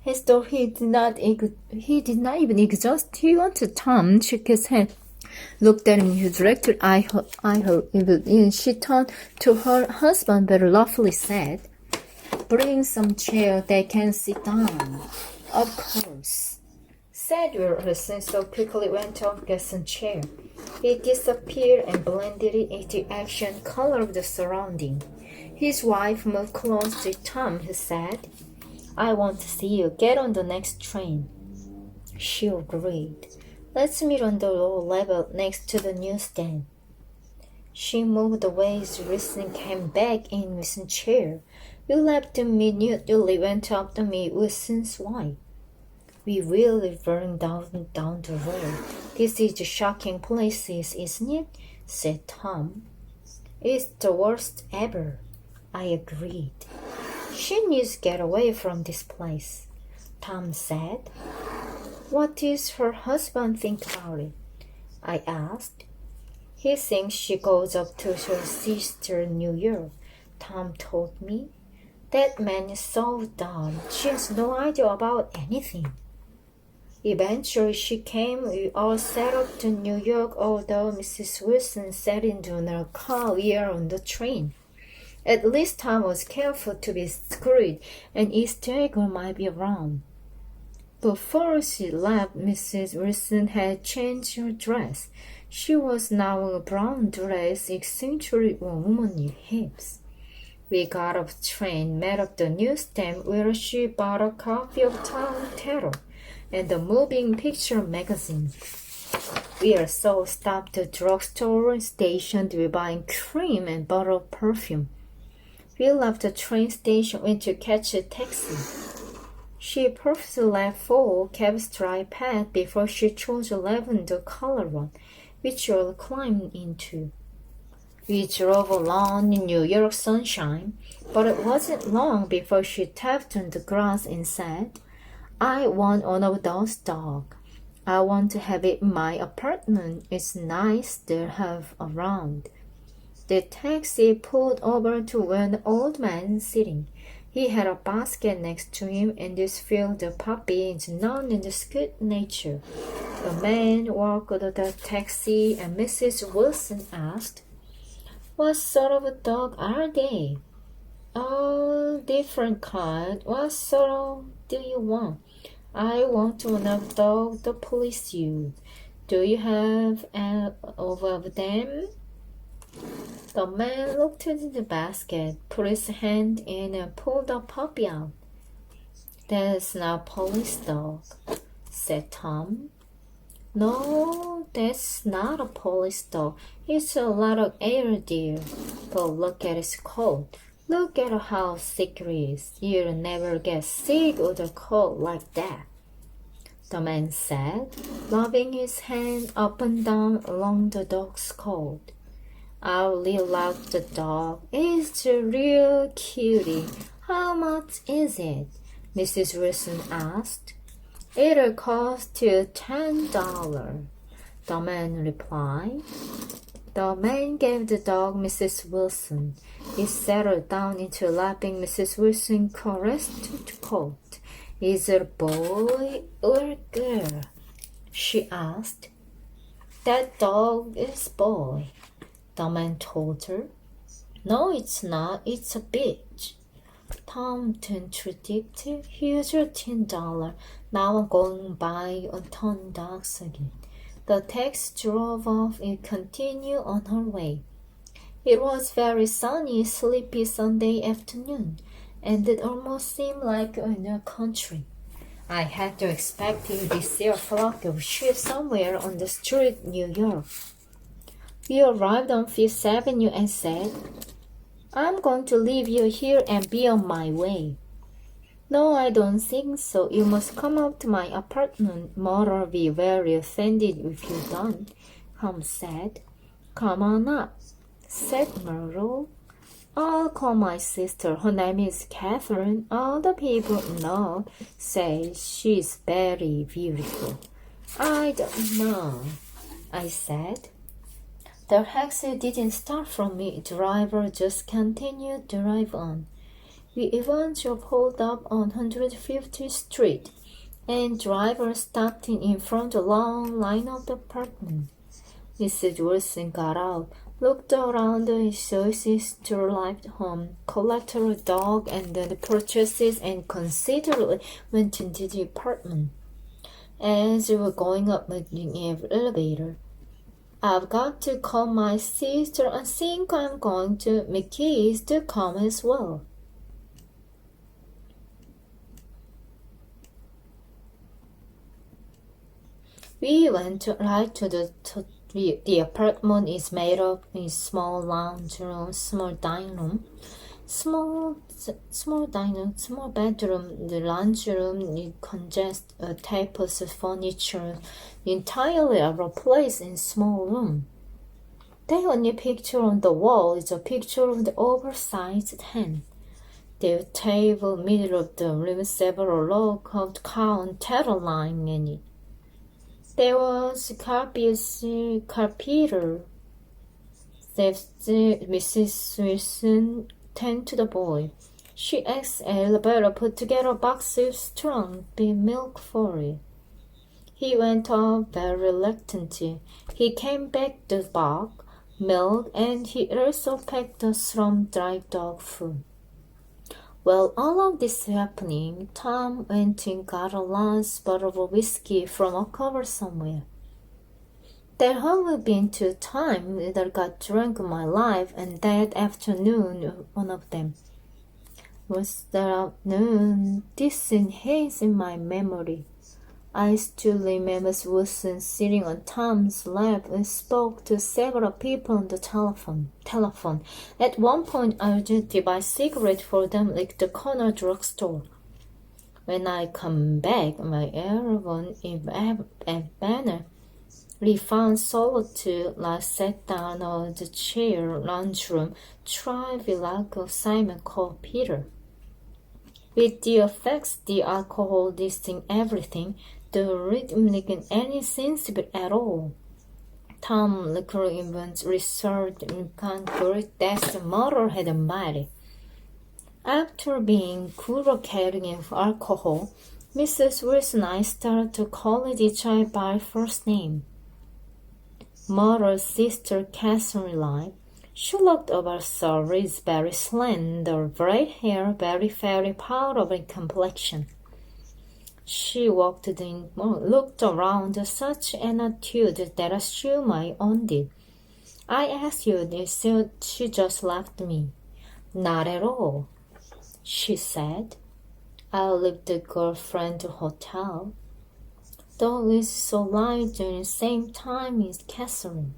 as though he did not even exist. He wanted Tom, shook his head, looked at him directly. I heard. She turned to her husband very roughly said, "Bring some chair, they can sit down." "Of course," said Wilson, so quickly went off to get some chair. He disappeared and blended it into the action color of the surrounding. His wife moved close to Tom, who said, "I want to see you. Get on the next train." She agreed. "Let's meet on the lower level next to the newsstand." She moved away as Wilson came back in with some chair. We left immediately, went up to meet Wilson's wife. "We really burned down the road. This is a shocking place, isn't it?" said Tom. "It's the worst ever," I agreed. "She needs to get away from this place," Tom said. "What does her husband think about it?" I asked. "He thinks she goes up to her sister in New York," Tom told me. "That man is so dumb. She has no idea about anything." Eventually she came. We all set up to New York, although Mrs. Wilson sat in her car. We were on the train. At least Tom was careful to be discreet, and Easter egg might be around. Before she left, Mrs. Wilson had changed her dress. She was now in a brown dress, accentuated with womanly hips. We got off the train, met at the newsstand where she bought a copy of Town Terror and the moving picture magazine. We also stopped at the drugstore station to be buying cream and bottle of perfume. We left the train station, went to catch a taxi. She purposely left 4 cab-striped paths before she chose a lavender color one, which we'll climb into. We drove along in New York sunshine, but it wasn't long before she tapped on the glass and said, "I want one of those dogs. I want to have it in my apartment. It's nice to have around." The taxi pulled over to where an old man was sitting. He had a basket next to him, and this filled the puppy into known and good nature. The man walked the taxi and Mrs. Wilson asked, "What sort of a dog are they?" "All different kind. What sort of do you want?" "I want one of dog the police use. Do you have of them?" The man looked into the basket, put his hand in and pulled the puppy out. "That's not a police dog," said Tom. "No, that's not a police dog. It's a lot of air there. But look at his coat. Look at how sick he is. You'll never get sick with a coat like that," the man said, rubbing his hand up and down along the dog's coat. "I really like the dog. It's a real cutie. How much is it?" Mrs. Wilson asked. "It'll cost you $10, the man replied. The man gave the dog Mrs. Wilson. He settled down into lapping Mrs. Wilson caressed the coat. "Is it a boy or a girl?" she asked. "That dog is boy," the man told her. "No, it's not. It's a bitch." Tom contradicted. "Here's your $10. Now I'm going buy a ton dogs again." The taxi drove off and continued on her way. It was very sunny, sleepy Sunday afternoon, and it almost seemed like in a country. I had to expect to see a flock of sheep somewhere on the street in New York. We arrived on Fifth Avenue and said, "I'm going to leave you here and be on my way." "No, I don't think so. You must come up to my apartment. Mother'll be very offended if you don't," Tom said. "Come on up," said Myrtle. "I'll call my sister. Her name is Catherine. All the people know say she's very beautiful." "I don't know," I said. The taxi didn't start for me. The driver just continued to drive on. We eventually pulled up on 150th Street, and driver stopped in front of the long line of apartments. Mrs. Wilson got out, looked around the sister left home, collected her dog and the purchases, and considerately went into the apartment. As we were going up the elevator, "I've got to call my sister. I think I'm going to McKee's to come as well." We went right to the apartment is made up in small lounge room, small dining room, small bedroom. The lounge room consists of tables of furniture entirely replaced in small room. The only picture on the wall is a picture of the oversized hen. The table middle of the room, several low-cut cow and cattle lying in it. There was carpenter. Mrs. Wilson turned to the boy. She asked Albert put together a box of strong beef milk for it. He went up very reluctantly. He came back the box, milk, and he also packed some dry dog food. While all of this happening, Tom went and got a large bottle of whiskey from a cupboard somewhere. There had been 2 times that I got drunk in my life, and that afternoon, one of them was the afternoon distant haze in my memory. I still remember Wilson sitting on Tom's lap and spoke to several people on the telephone. At one point, I was to buy cigarettes for them at the corner drugstore. When I come back, my Aragon and Banner, we found solitude. I sat down on the chair, lunchroom, tried like Simon called Peter. With the effects, the alcohol, disting everything, the rhythmic and any sensible at all. Tom liquor events researched in concrete that the mother had admitted. After being curated of alcohol, Mrs. Wilson and I started to call each other by first name. Mother's sister Caroline. She looked over Sally's very slender, bright hair, very powdery complexion. She looked around with such an attitude that I shook my own did. I asked you this, she just left me. Not at all, she said. I'll leave the girlfriend hotel. Though it's so light during the same time as Catherine.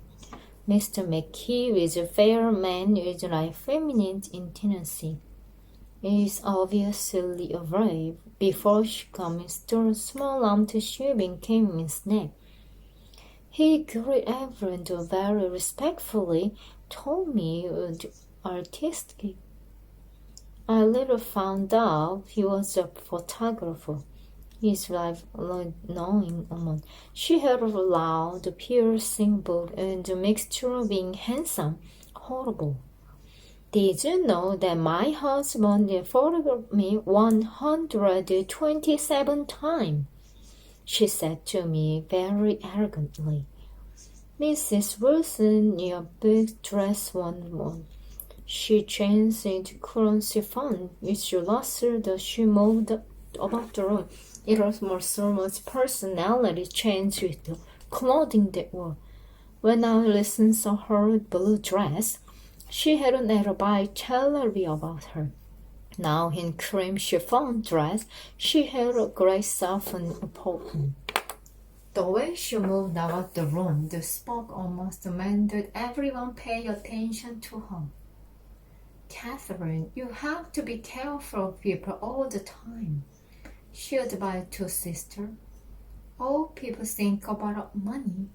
Mr. McKee is a fair man with a feminine intimacy. He is obviously afraid. Before she comes to a small empty shaving came in his neck. He greeted everyone very respectfully, told me artistic. I later found out he was a photographer. His wife, knowing woman, she had a loud, piercing voice and a mixture of being handsome, horrible. Did you know that my husband photographed me 127 times? She said to me very arrogantly. Mrs. Wilson in a big dress one morning. She changed into current chiffon, which lasted as she moved about the room. It was more so much personality changed with the clothing that wore. When I listened to her blue dress, she had an alibi celery about her. Now in cream chiffon dress, she had a gray soft and important. The way she moved about the room, the spoke almost demanded everyone pay attention to her. Catherine, you have to be careful of people all the time, she advised to sister. All people think about money.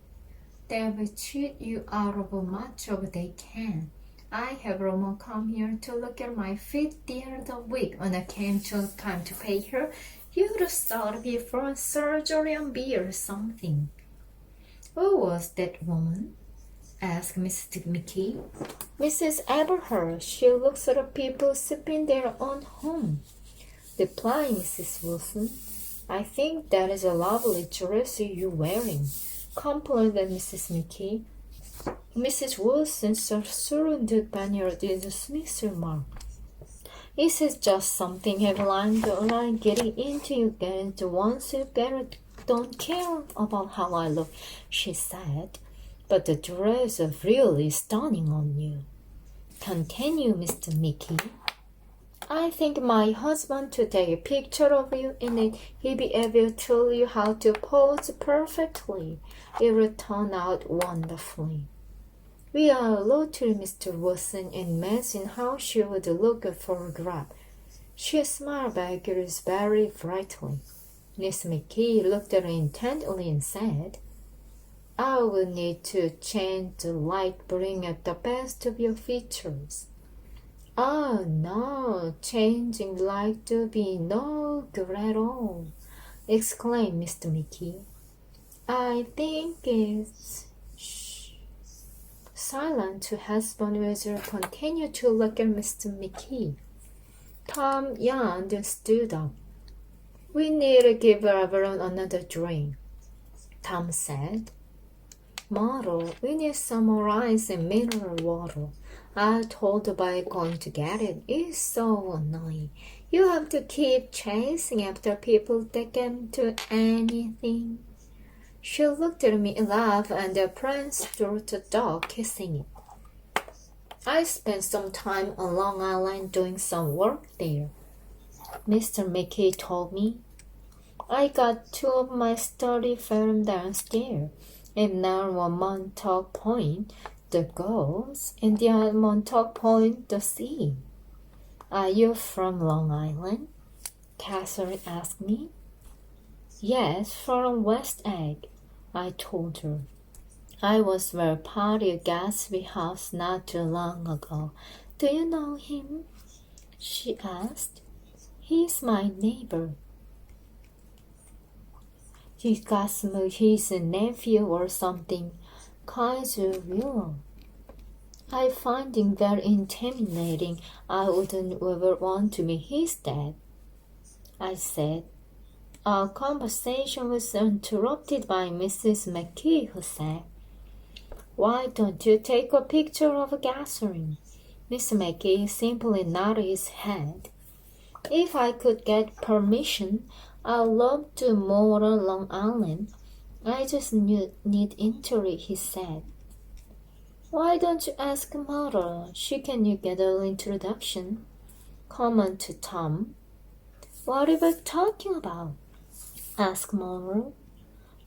They will cheat you out of much of they can. I have Roma come here to look at my feet the other week. When I came to time to pay her, you would have thought before surgery and beer or something. Who was that woman? Asked Mr. Mickey. Mrs. Eberhard. She looks at the people sipping their own home. Replied Mrs. Wilson. I think that is a lovely dress you're wearing, complimented Mrs. Mickey. Mrs. Wilson surrounded by the Smith's remark. This is just something Evelyn like getting into you guys once you don't care about how I look, she said. But the dress is really stunning on you. Continue, Mr. Mickey. I think my husband to take a picture of you in it, he'll be able to tell you how to pose perfectly. It will turn out wonderfully. We are allowed to Mr. Wilson and imagine how she would look at photograph. She smiled back very brightly. Miss Mickey looked at her intently and said, I will need to change the light, bring out the best of your features. Oh, no, changing light to be no good at all, exclaimed Mr. Mickey. I think it's... Silent husband Weasel continued to look at Mr. Mickey. Tom yawned and stood up. We need to give everyone another drink, Tom said. Mother, we need some rice and mineral water. I told by going to get it. It's so annoying. You have to keep chasing after people that can do anything. She looked at me, laughed, and pranced through the dog, kissing it. I spent some time on Long Island doing some work there, Mr. Mickey told me. I got 2 of my study film downstairs, and now on Montauk Point, the girls, and the other Montauk Point, the sea. Are you from Long Island? Catherine asked me. Yes, from West Egg, I told her. I was very party at Gatsby house not too long ago. Do you know him? She asked. He's my neighbor. He's a nephew or something. Kaiser Willow. I find him very intimidating. I wouldn't ever want to be his dad. I said, Our conversation was interrupted by Mrs. McKee, who said, "Why don't you take a picture of Gatsby?" Mr. McKee simply nodded his head. "If I could get permission, I'd love to motor Long Island. I just need entry," he said. "Why don't you ask Mother? She can get an introduction," commented Tom. "What are you talking about?" asked Mother.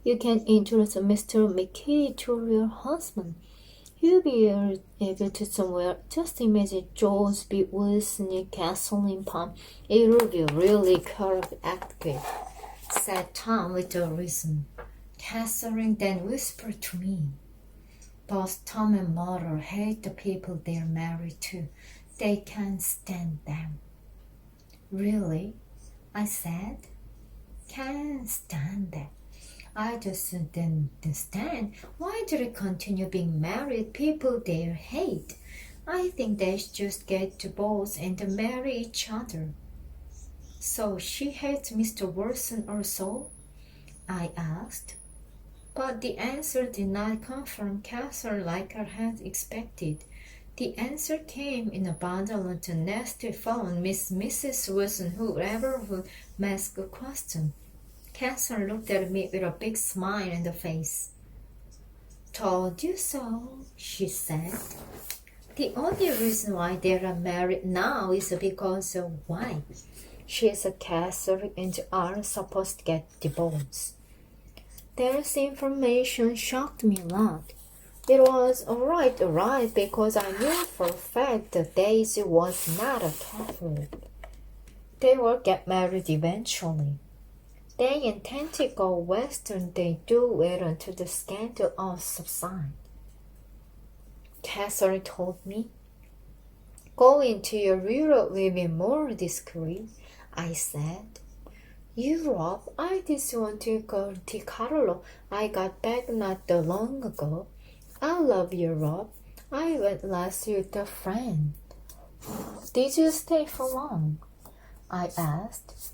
"You can introduce Mr. McKee to your husband. He'll be able to somewhere. Just imagine George B. Wilson, Kathleen Palm. It'll be really active," said Tom with a reason. Catherine then whispered to me, "Both Tom and Mother hate the people they're married to. They can't stand them." "Really?" I said. "Can't stand them. I just didn't understand. Why do they continue being married people they hate? I think they should just get divorced and marry each other." "So she hates Mr. Wilson also?" I asked. But the answer did not come from Catherine like I had expected. The answer came in a bundle of nasty phone. Mrs. Wilson, whoever would ask a question. Catherine looked at me with a big smile on the face. "Told you so," she said. "The only reason why they are married now is because of why. She's a Catholic and are supposed to get divorced." This information shocked me a lot. It was all right, because I knew for a fact that Daisy was not a Catholic. They will get married eventually. They intend to go west and they do it until the scandal all subsides. Catherine told me. "Going to Europe will be more discreet," I said. "Europe? I just want to go to Carlo. I got back not that long ago. I love Europe. I went last year with a friend." "Did you stay for long?" I asked.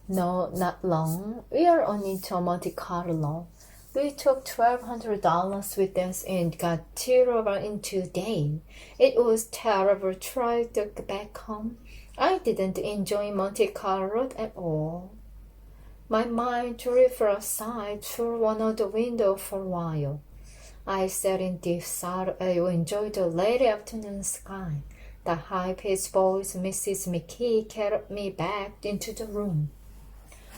"No, not long. We are only to Monte Carlo. We took $1,200 with us and got terrible in 2 days. It was terrible trying to get back home. I didn't enjoy Monte Carlo at all." My mind drifted aside through one of the windows for a while. I sat in deep thought. I enjoyed the late afternoon sky. The high-pitched voice of Mrs. McKee carried me back into the room.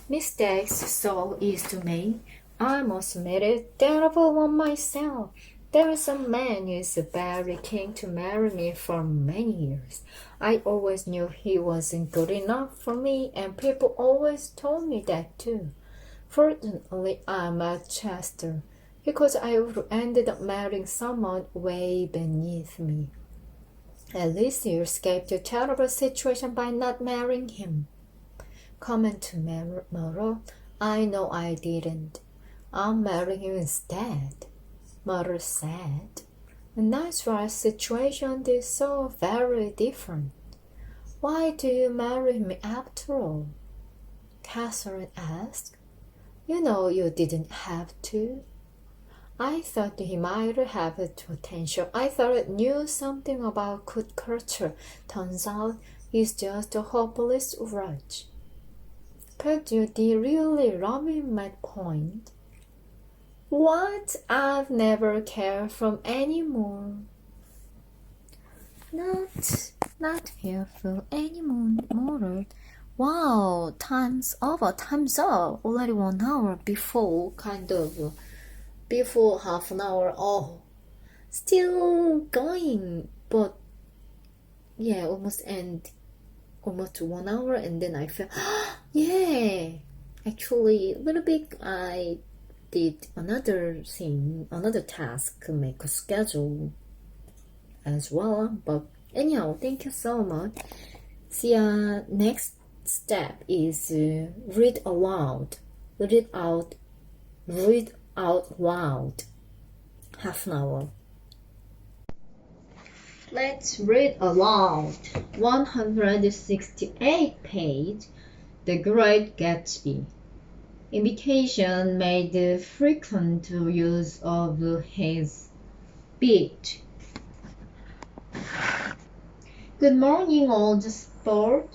"Mistakes so easy to make. I must admit it, terrible one myself. There was a man who is very keen to marry me for many years. I always knew he wasn't good enough for me, and people always told me that too. Fortunately, I'm a Chester, because I would have ended up marrying someone way beneath me. At least you escaped a terrible situation by not marrying him." Commented Mother. "I know I didn't. I'm marrying him instead," Mother said. "And that's why the situation is so very different. Why do you marry me after all?" Catherine asked. "You know you didn't have to." I thought he might have potential. I thought I knew something about good culture. Turns out he's just a hopeless wretch. "But you did really love him at point." "What? I've never cared for anymore." Not careful anymore. Wow, time's over. Time's up. Already 1 hour before half an hour. Oh, still going, but yeah, almost 1 hour, and then I felt, yeah, actually a little bit. I did another task to make a schedule as well, but anyhow, thank you so much. The next step is read aloud. Read out loud. Half an hour. Let's read aloud. 168 page. The Great Gatsby. Imitation made frequent use of his beat. Good morning, old sport.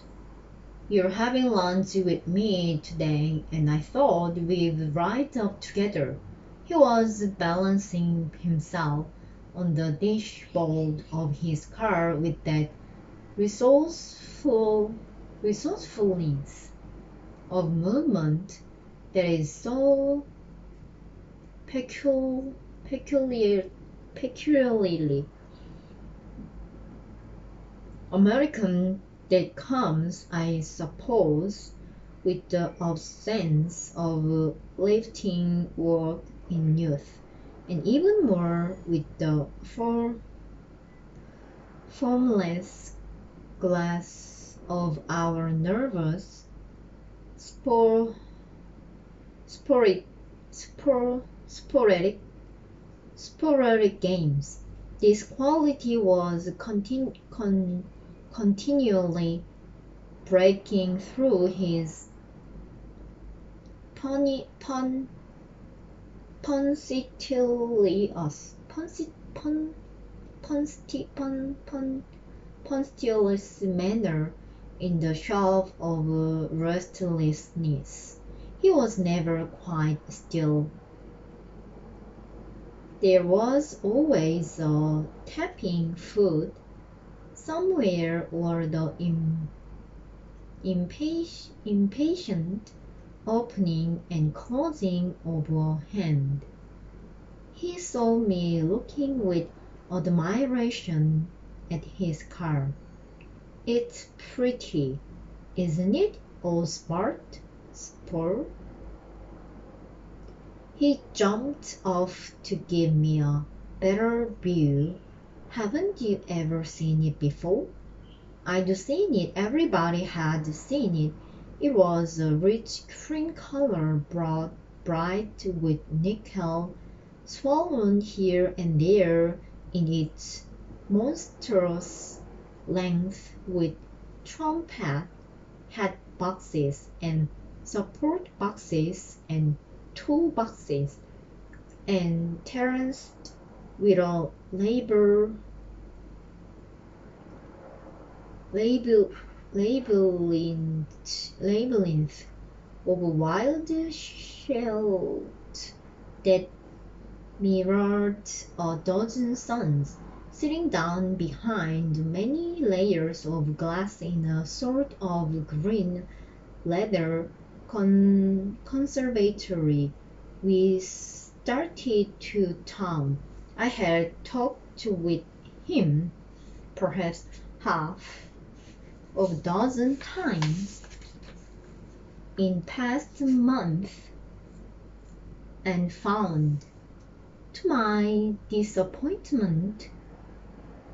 You're having lunch with me today, and I thought we'd ride up together. He was balancing himself on the dashboard of his car with that resourcefulness of movement that is so peculiarly American, that comes, I suppose, with the absence of lifting work in youth, and even more with the formless glass of our nervous spor, sporadic, sporadic games. This quality was continually breaking through his punctilious manner in the shop of restlessness. He was never quite still. There was always a tapping foot somewhere, or the impatient opening and closing of a hand. He saw me looking with admiration at his car. It's pretty, isn't it, old sport? He jumped off to give me a better view. Haven't you ever seen it before? I'd seen it. Everybody had seen it. It was a rich cream color, bright with nickel swollen here and there in its monstrous length, with trumpet hat boxes and support boxes and tool boxes, and terraced with a labyrinth of wild shells that mirrored a dozen suns, sitting down behind many layers of glass in a sort of green leather conservatory. We started to town. I had talked with him perhaps half of a dozen times in past months, and found, to my disappointment,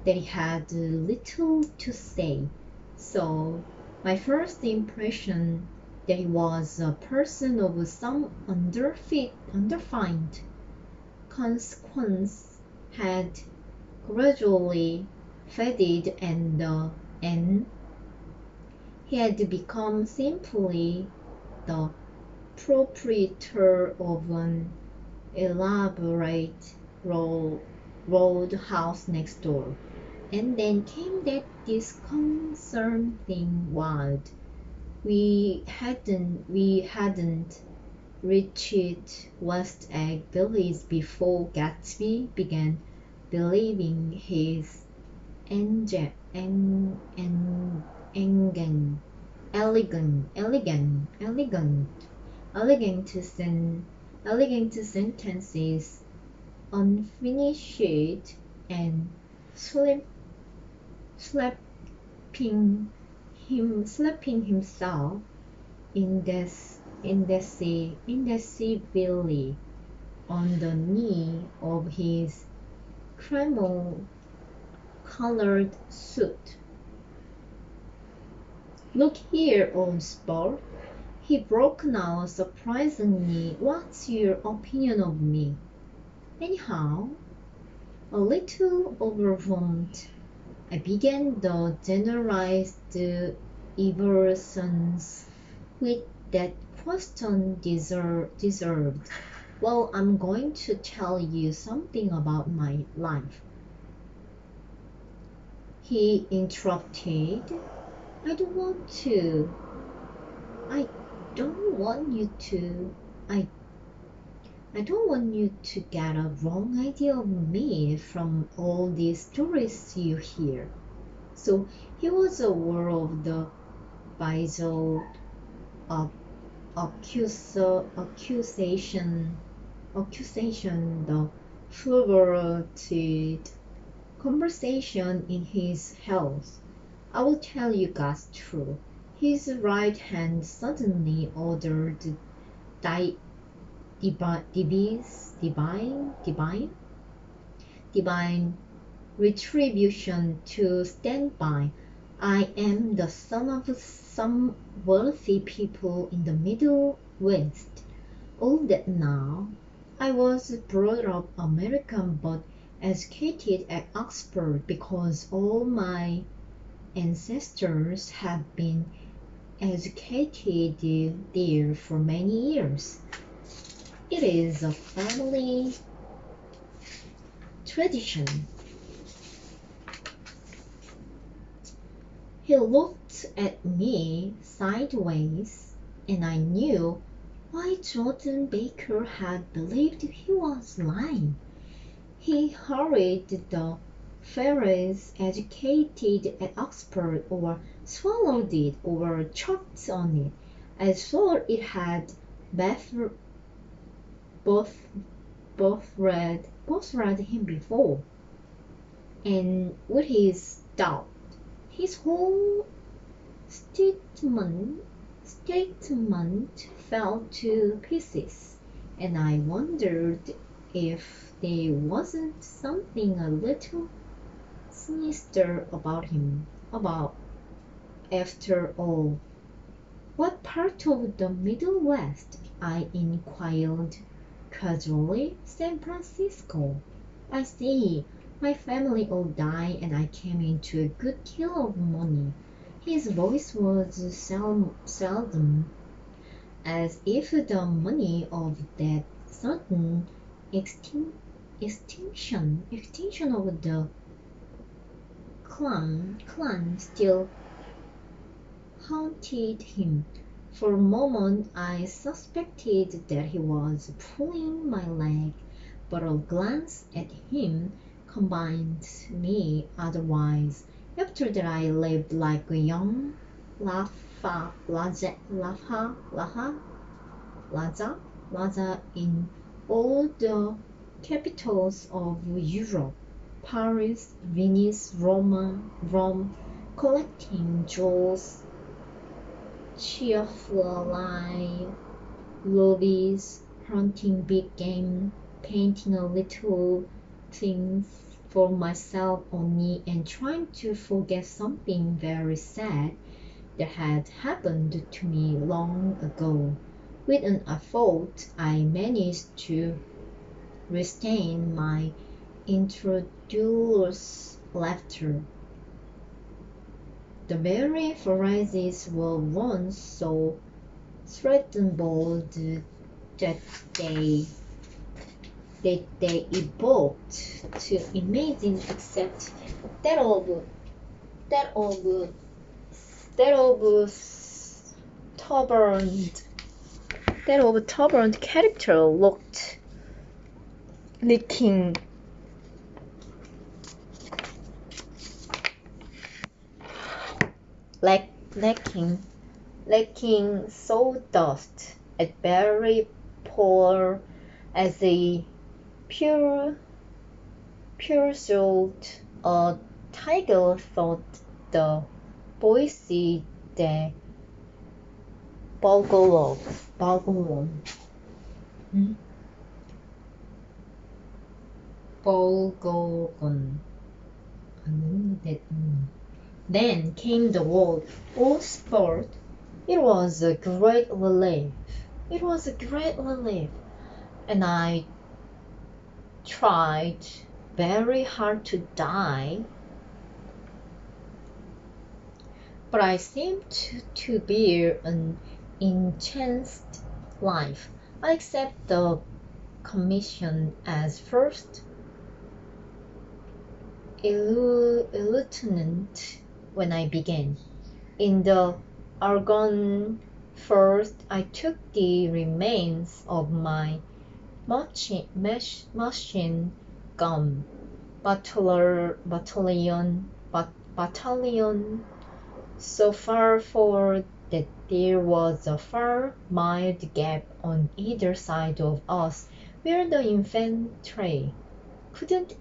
that he had little to say. So my first impression that he was a person of some undefined consequence had gradually faded, and he had become simply the proprietor of an elaborate roadhouse next door. And then came that disconcerting wild. We hadn't reached West Egg Village before Gatsby began believing his elegant sentences unfinished, and slapping himself indecisively on the knee of his cream-colored suit. Look here, old sport, he broke now surprisingly. What's your opinion of me? Anyhow, a little overwhelmed, I began the generalized eversions with that question deserved. Well, I'm going to tell you something about my life, he interrupted. I don't want to. I don't want you to. I don't want you to get a wrong idea of me from all these stories you hear. So he was aware of the bizarre accusation, the fluent conversation in his house. I will tell you God's truth. His right hand suddenly ordered di- divine retribution to stand by. I am the son of some wealthy people in the Middle West. All that now. I was brought up American but educated at Oxford because all my ancestors have been educated there for many years. It is a family tradition. He looked at me sideways, and I knew why Jordan Baker had believed he was lying. He hurried the phrase educated at Oxford or swallowed it or choked on it. I thought it had both read him before. And with his doubt, his whole statement fell to pieces, and I wondered if there wasn't something a little sinister about him. After all, what part of the Middle West? I inquired casually. San Francisco. I see. My family all died and I came into a good deal of money. His voice was seldom, as if the money of that sudden extinction of the clan still haunted him. For a moment I suspected that he was pulling my leg, but a glance at him convinced me otherwise. After that I lived like a young Laza in all the capitals of Europe, Paris, Venice, Rome, collecting jewels, cheerfully lobbies, hunting big game, painting a little things for myself only, and trying to forget something very sad that had happened to me long ago. With an effort, I managed to restrain my incredulous laughter. The very phrases were once so threatenable that they evoked to imagine except that of turbaned character looked lacking sawdust at very poor as a pure salt. A tiger thought the Boise de Bogolov. Bolgogon. Then came the word all sport. It was a great relief. And I tried very hard to die, but I seemed to bear an enhanced life. I accept the commission as first lieutenant when I began. In the Argonne first, I took the remains of my machine gun battalion so far forward that there was a 4-mile gap on either side of us where the infantry couldn't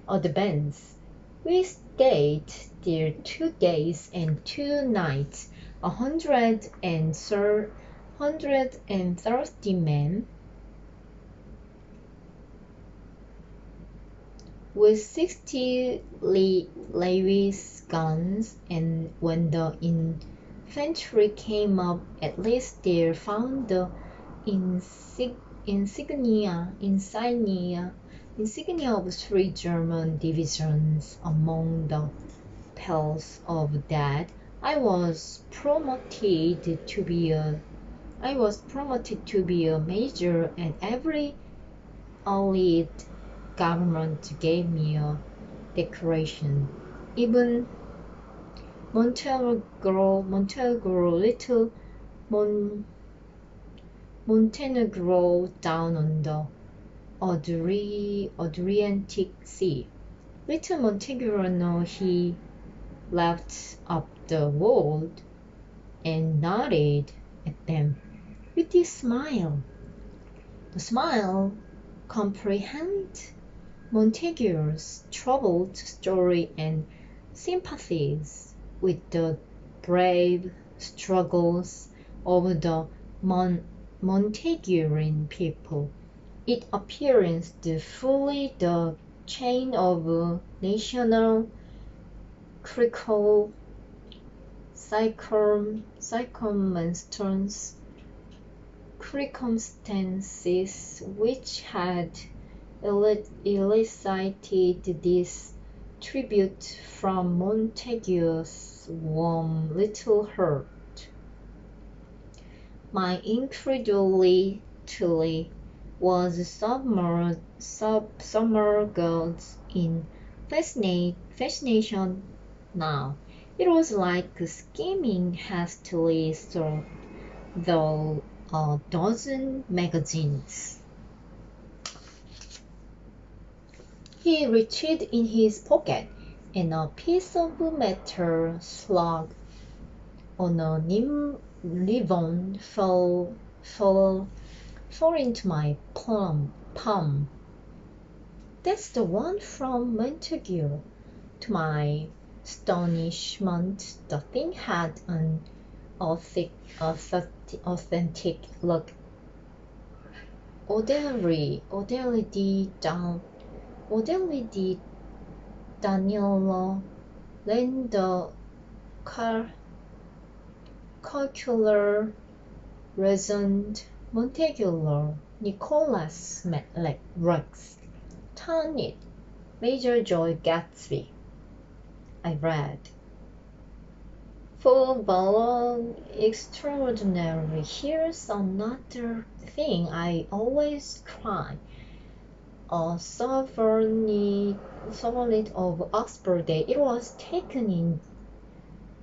advance. We stayed there 2 days and 2 nights, 130 men, with 60 Lewis guns, and when the infantry came up, at least they found the insignia of 3 German divisions among the piles of dead. I was promoted to be a major, and every Allied government gave me a decoration. Even Montenegro, down on the Adriatic Sea. Little Montenegro, he left up the world and nodded at them with his smile. The smile comprehended Montague's troubled story and sympathies with the brave struggles of the Monteguean people. It appears fully the chain of national critical circumstances which had elicited this tribute from Montague's warm little heart. My incredulity was submerged in fascination now. It was like skimming hastily through a dozen magazines. He reached in his pocket, and a piece of metal slug on a ribbon fell into my palm. That's the one from Montague. To my astonishment, the thing had an authentic look. Daniela then the calcular reasoned Montague Nicholas Rex. Turn it, Major Joy Gatsby. I read. For Ballon extraordinary, here's another thing I always cry. A sovereign of Oxford Day. It was taken in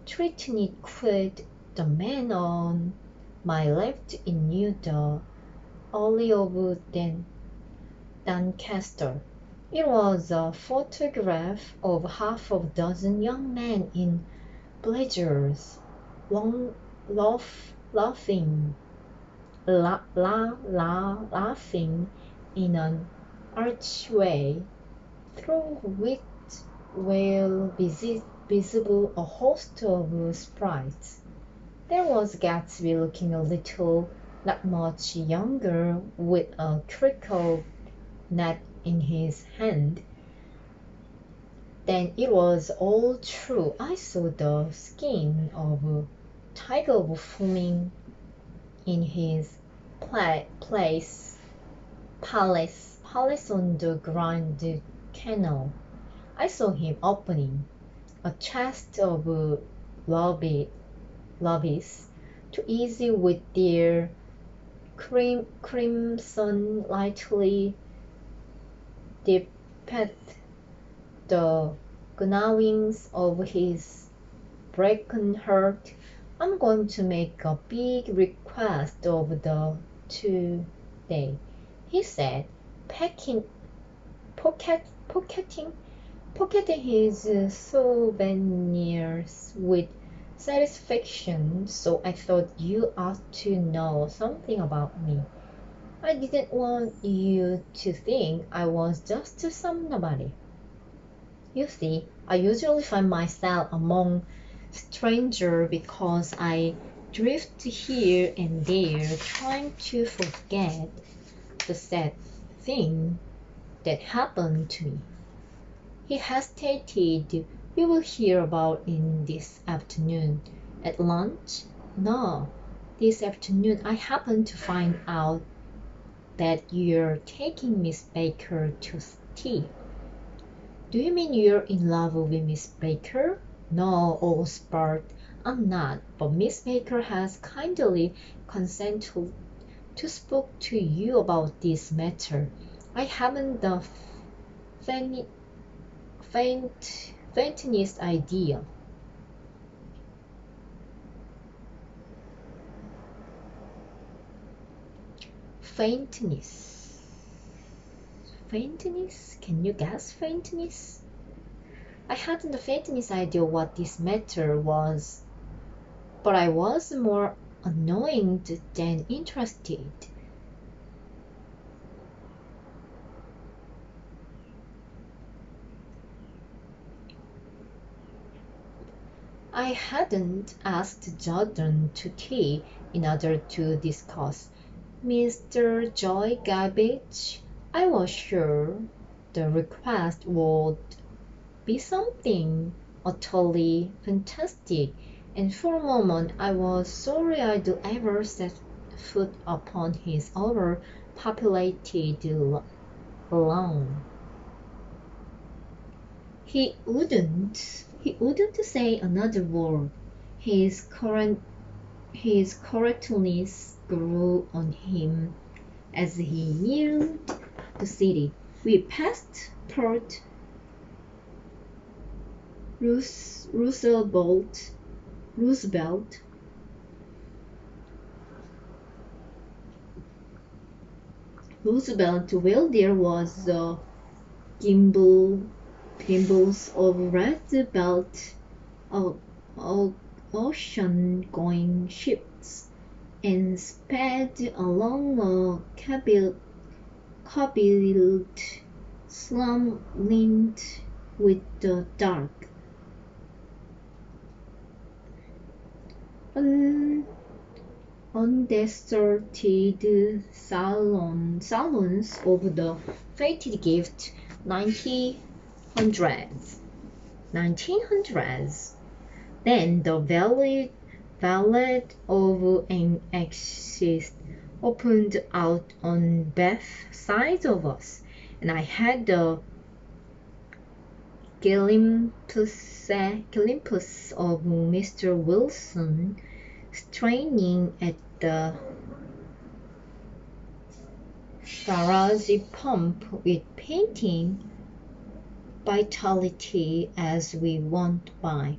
Trinity quid. The man on my left knew the Earl of Doncaster. It was a photograph of half a dozen young men in blazers, laughing in an archway, through which were visible a host of sprites. There was Gatsby, looking a little, not much younger, with a crickle net in his hand. Then it was all true. I saw the skin of a tiger foaming in his palace on the Grand Canal. I saw him opening a chest of lobbies too easy with their crimson lightly dipped the gnawings of his broken heart. I'm going to make a big request of the today, he said, pocketing his souvenirs with satisfaction. So I thought you ought to know something about me. I didn't want you to think I was just somebody. You see, I usually find myself among strangers because I drift here and there trying to forget the sad thing that happened to me. He hesitated. We will hear about it this afternoon. At lunch? No. This afternoon I happened to find out that you're taking Miss Baker to tea. Do you mean you're in love with Miss Baker? No, old sport, I'm not, but Miss Baker has kindly consented to speak to you about this matter. I haven't the faintest idea. Faintness? Can you guess faintness? I hadn't the faintest idea what this matter was, but I was more annoyed than interested. I hadn't asked Jordan to tea in order to discuss Mr. Joy Garbage. I was sure the request would be something utterly fantastic, and for a moment I was sorry I'd ever set foot upon his overpopulated lawn. He wouldn't say another word. His correctness grew on him as he neared the city. We passed Port Roosevelt, where there was a gimbals of red belt ocean-going ships, and sped along a cobbled slum lined with the dark, undeserted salons of the fated gift 1900s. Then the valley of an exit opened out on both sides of us, and I had the glimpse of Mr. Wilson straining at the garage pump with painting vitality as we went by.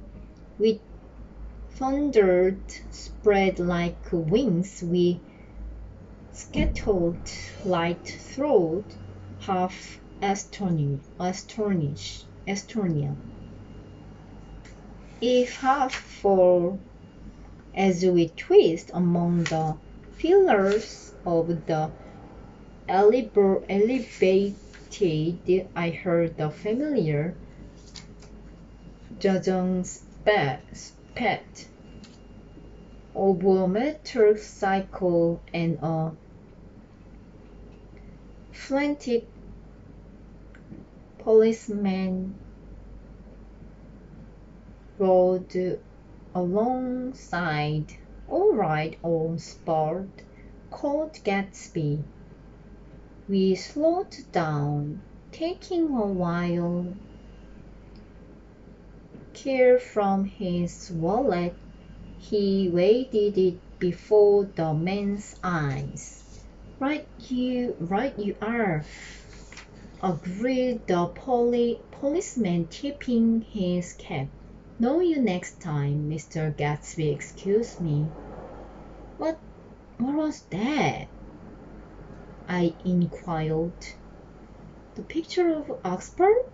With thundered spread like wings, we scattered light through half Estonia, if half full, as we twist among the pillars of the elevated. I heard the familiar Jajang's pet of a motorcycle and a frantic policeman rode alongside. "All right, old sport," called Gatsby. We slowed down, taking a while care from his wallet. He waded it before the man's eyes. Right you are, agreed the policeman, tipping his cap. Know you next time, Mr. Gatsby. Excuse me. What was that? I inquired. The picture of Oxford?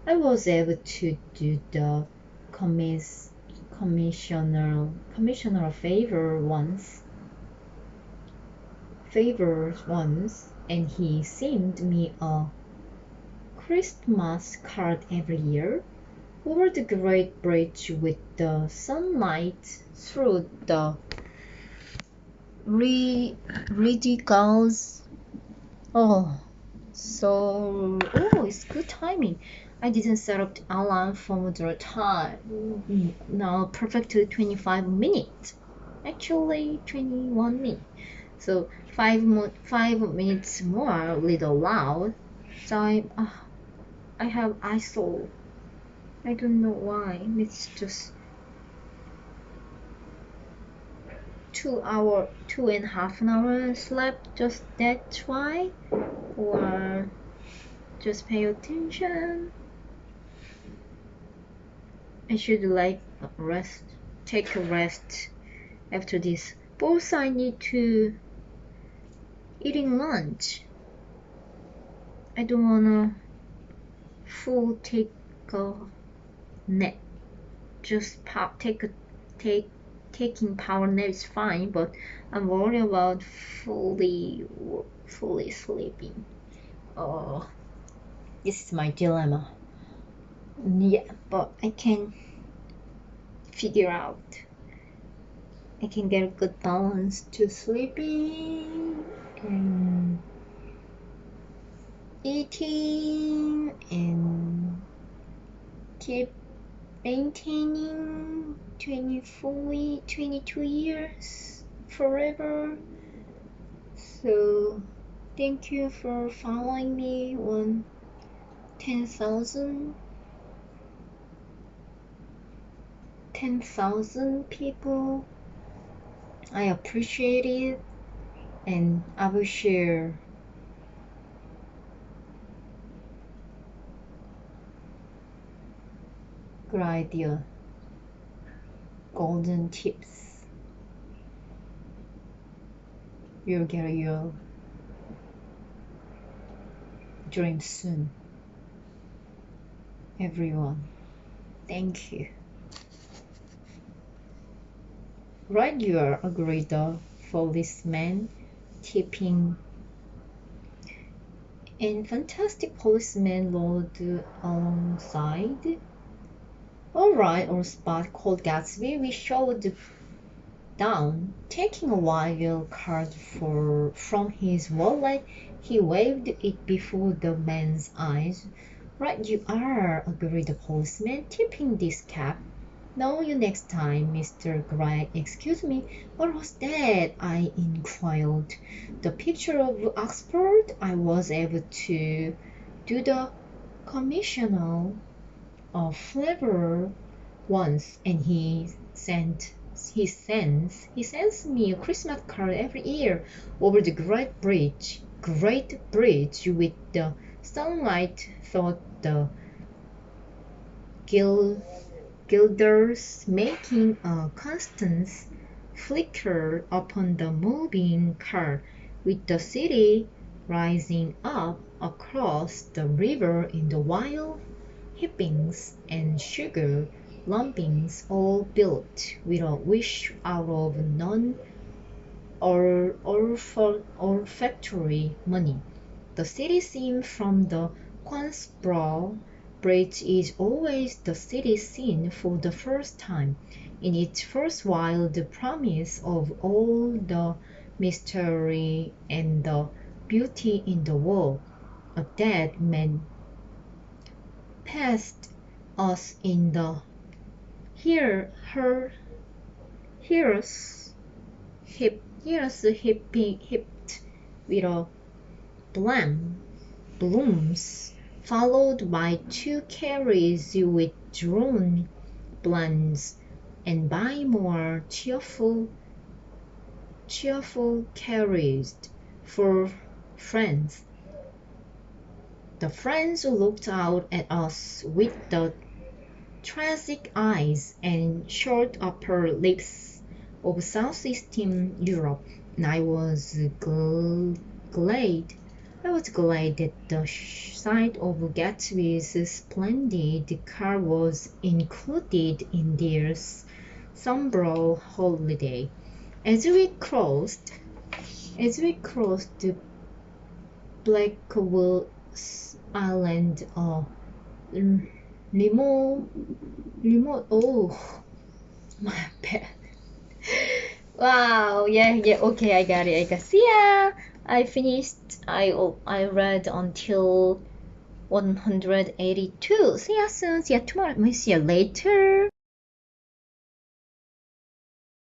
I was able to do the commissioner a favor once, and he sent me a Christmas card every year. Over the great bridge with the sunlight through the ridiculous. It's good timing. I didn't set up the alarm for the time. Now perfectly 25 minutes. Actually 21 minutes. So 5 minutes more, little loud. So I have ISO. I don't know why. It's just 2.5 hours slept. Just that's why, or just pay attention. I should take a rest after this. Both I need to eating lunch. I don't wanna take a nap. Just taking power nap is fine, but I'm worried about fully sleeping. This is my dilemma. Yeah, but I can figure out. I can get a good balance to sleeping and eating and keep maintaining 22 years forever. So thank you for following me on 10,000 people. I appreciate it, and I will share good idea, golden tips. You'll get your dream soon. Everyone, thank you. Right, you are agreed the policeman, tipping, and fantastic policeman rode alongside. Alright, on spot called Gatsby, we showed down. Taking a wild card from his wallet, he waved it before the man's eyes. Right you are, agreed the policeman, tipping this cap. Know you next time, Mr. Gray. Excuse me, what was that? I inquired. The picture of Oxford. I was able to do the commissioner of flavor once, and he sends me a Christmas card every year over the great bridge with the sunlight through the gilders, making a constant flicker upon the moving car, with the city rising up across the river in the wild heapings and sugar lumpings, all built with a wish out of none olfactory money. The city scene from the Queensborough Bridge is always the city scene for the first time, in its first wild promise of all the mystery and the beauty in the world. A dead man passed us in the hearse heaped with a blooms, followed by 2 carriages with drawn blinds, and by more cheerful cheerful carriage for friends. The friends looked out at us with the tragic eyes and short upper lips of Southeastern Europe, and I was glad that the sight of Gatsby's splendid car was included in their somber holiday. As we crossed Blackwell Island, remote. Oh, my bad. Wow. Yeah. Okay, I got it. See ya. I finished. I read until 182. See ya soon. See ya tomorrow. See ya later.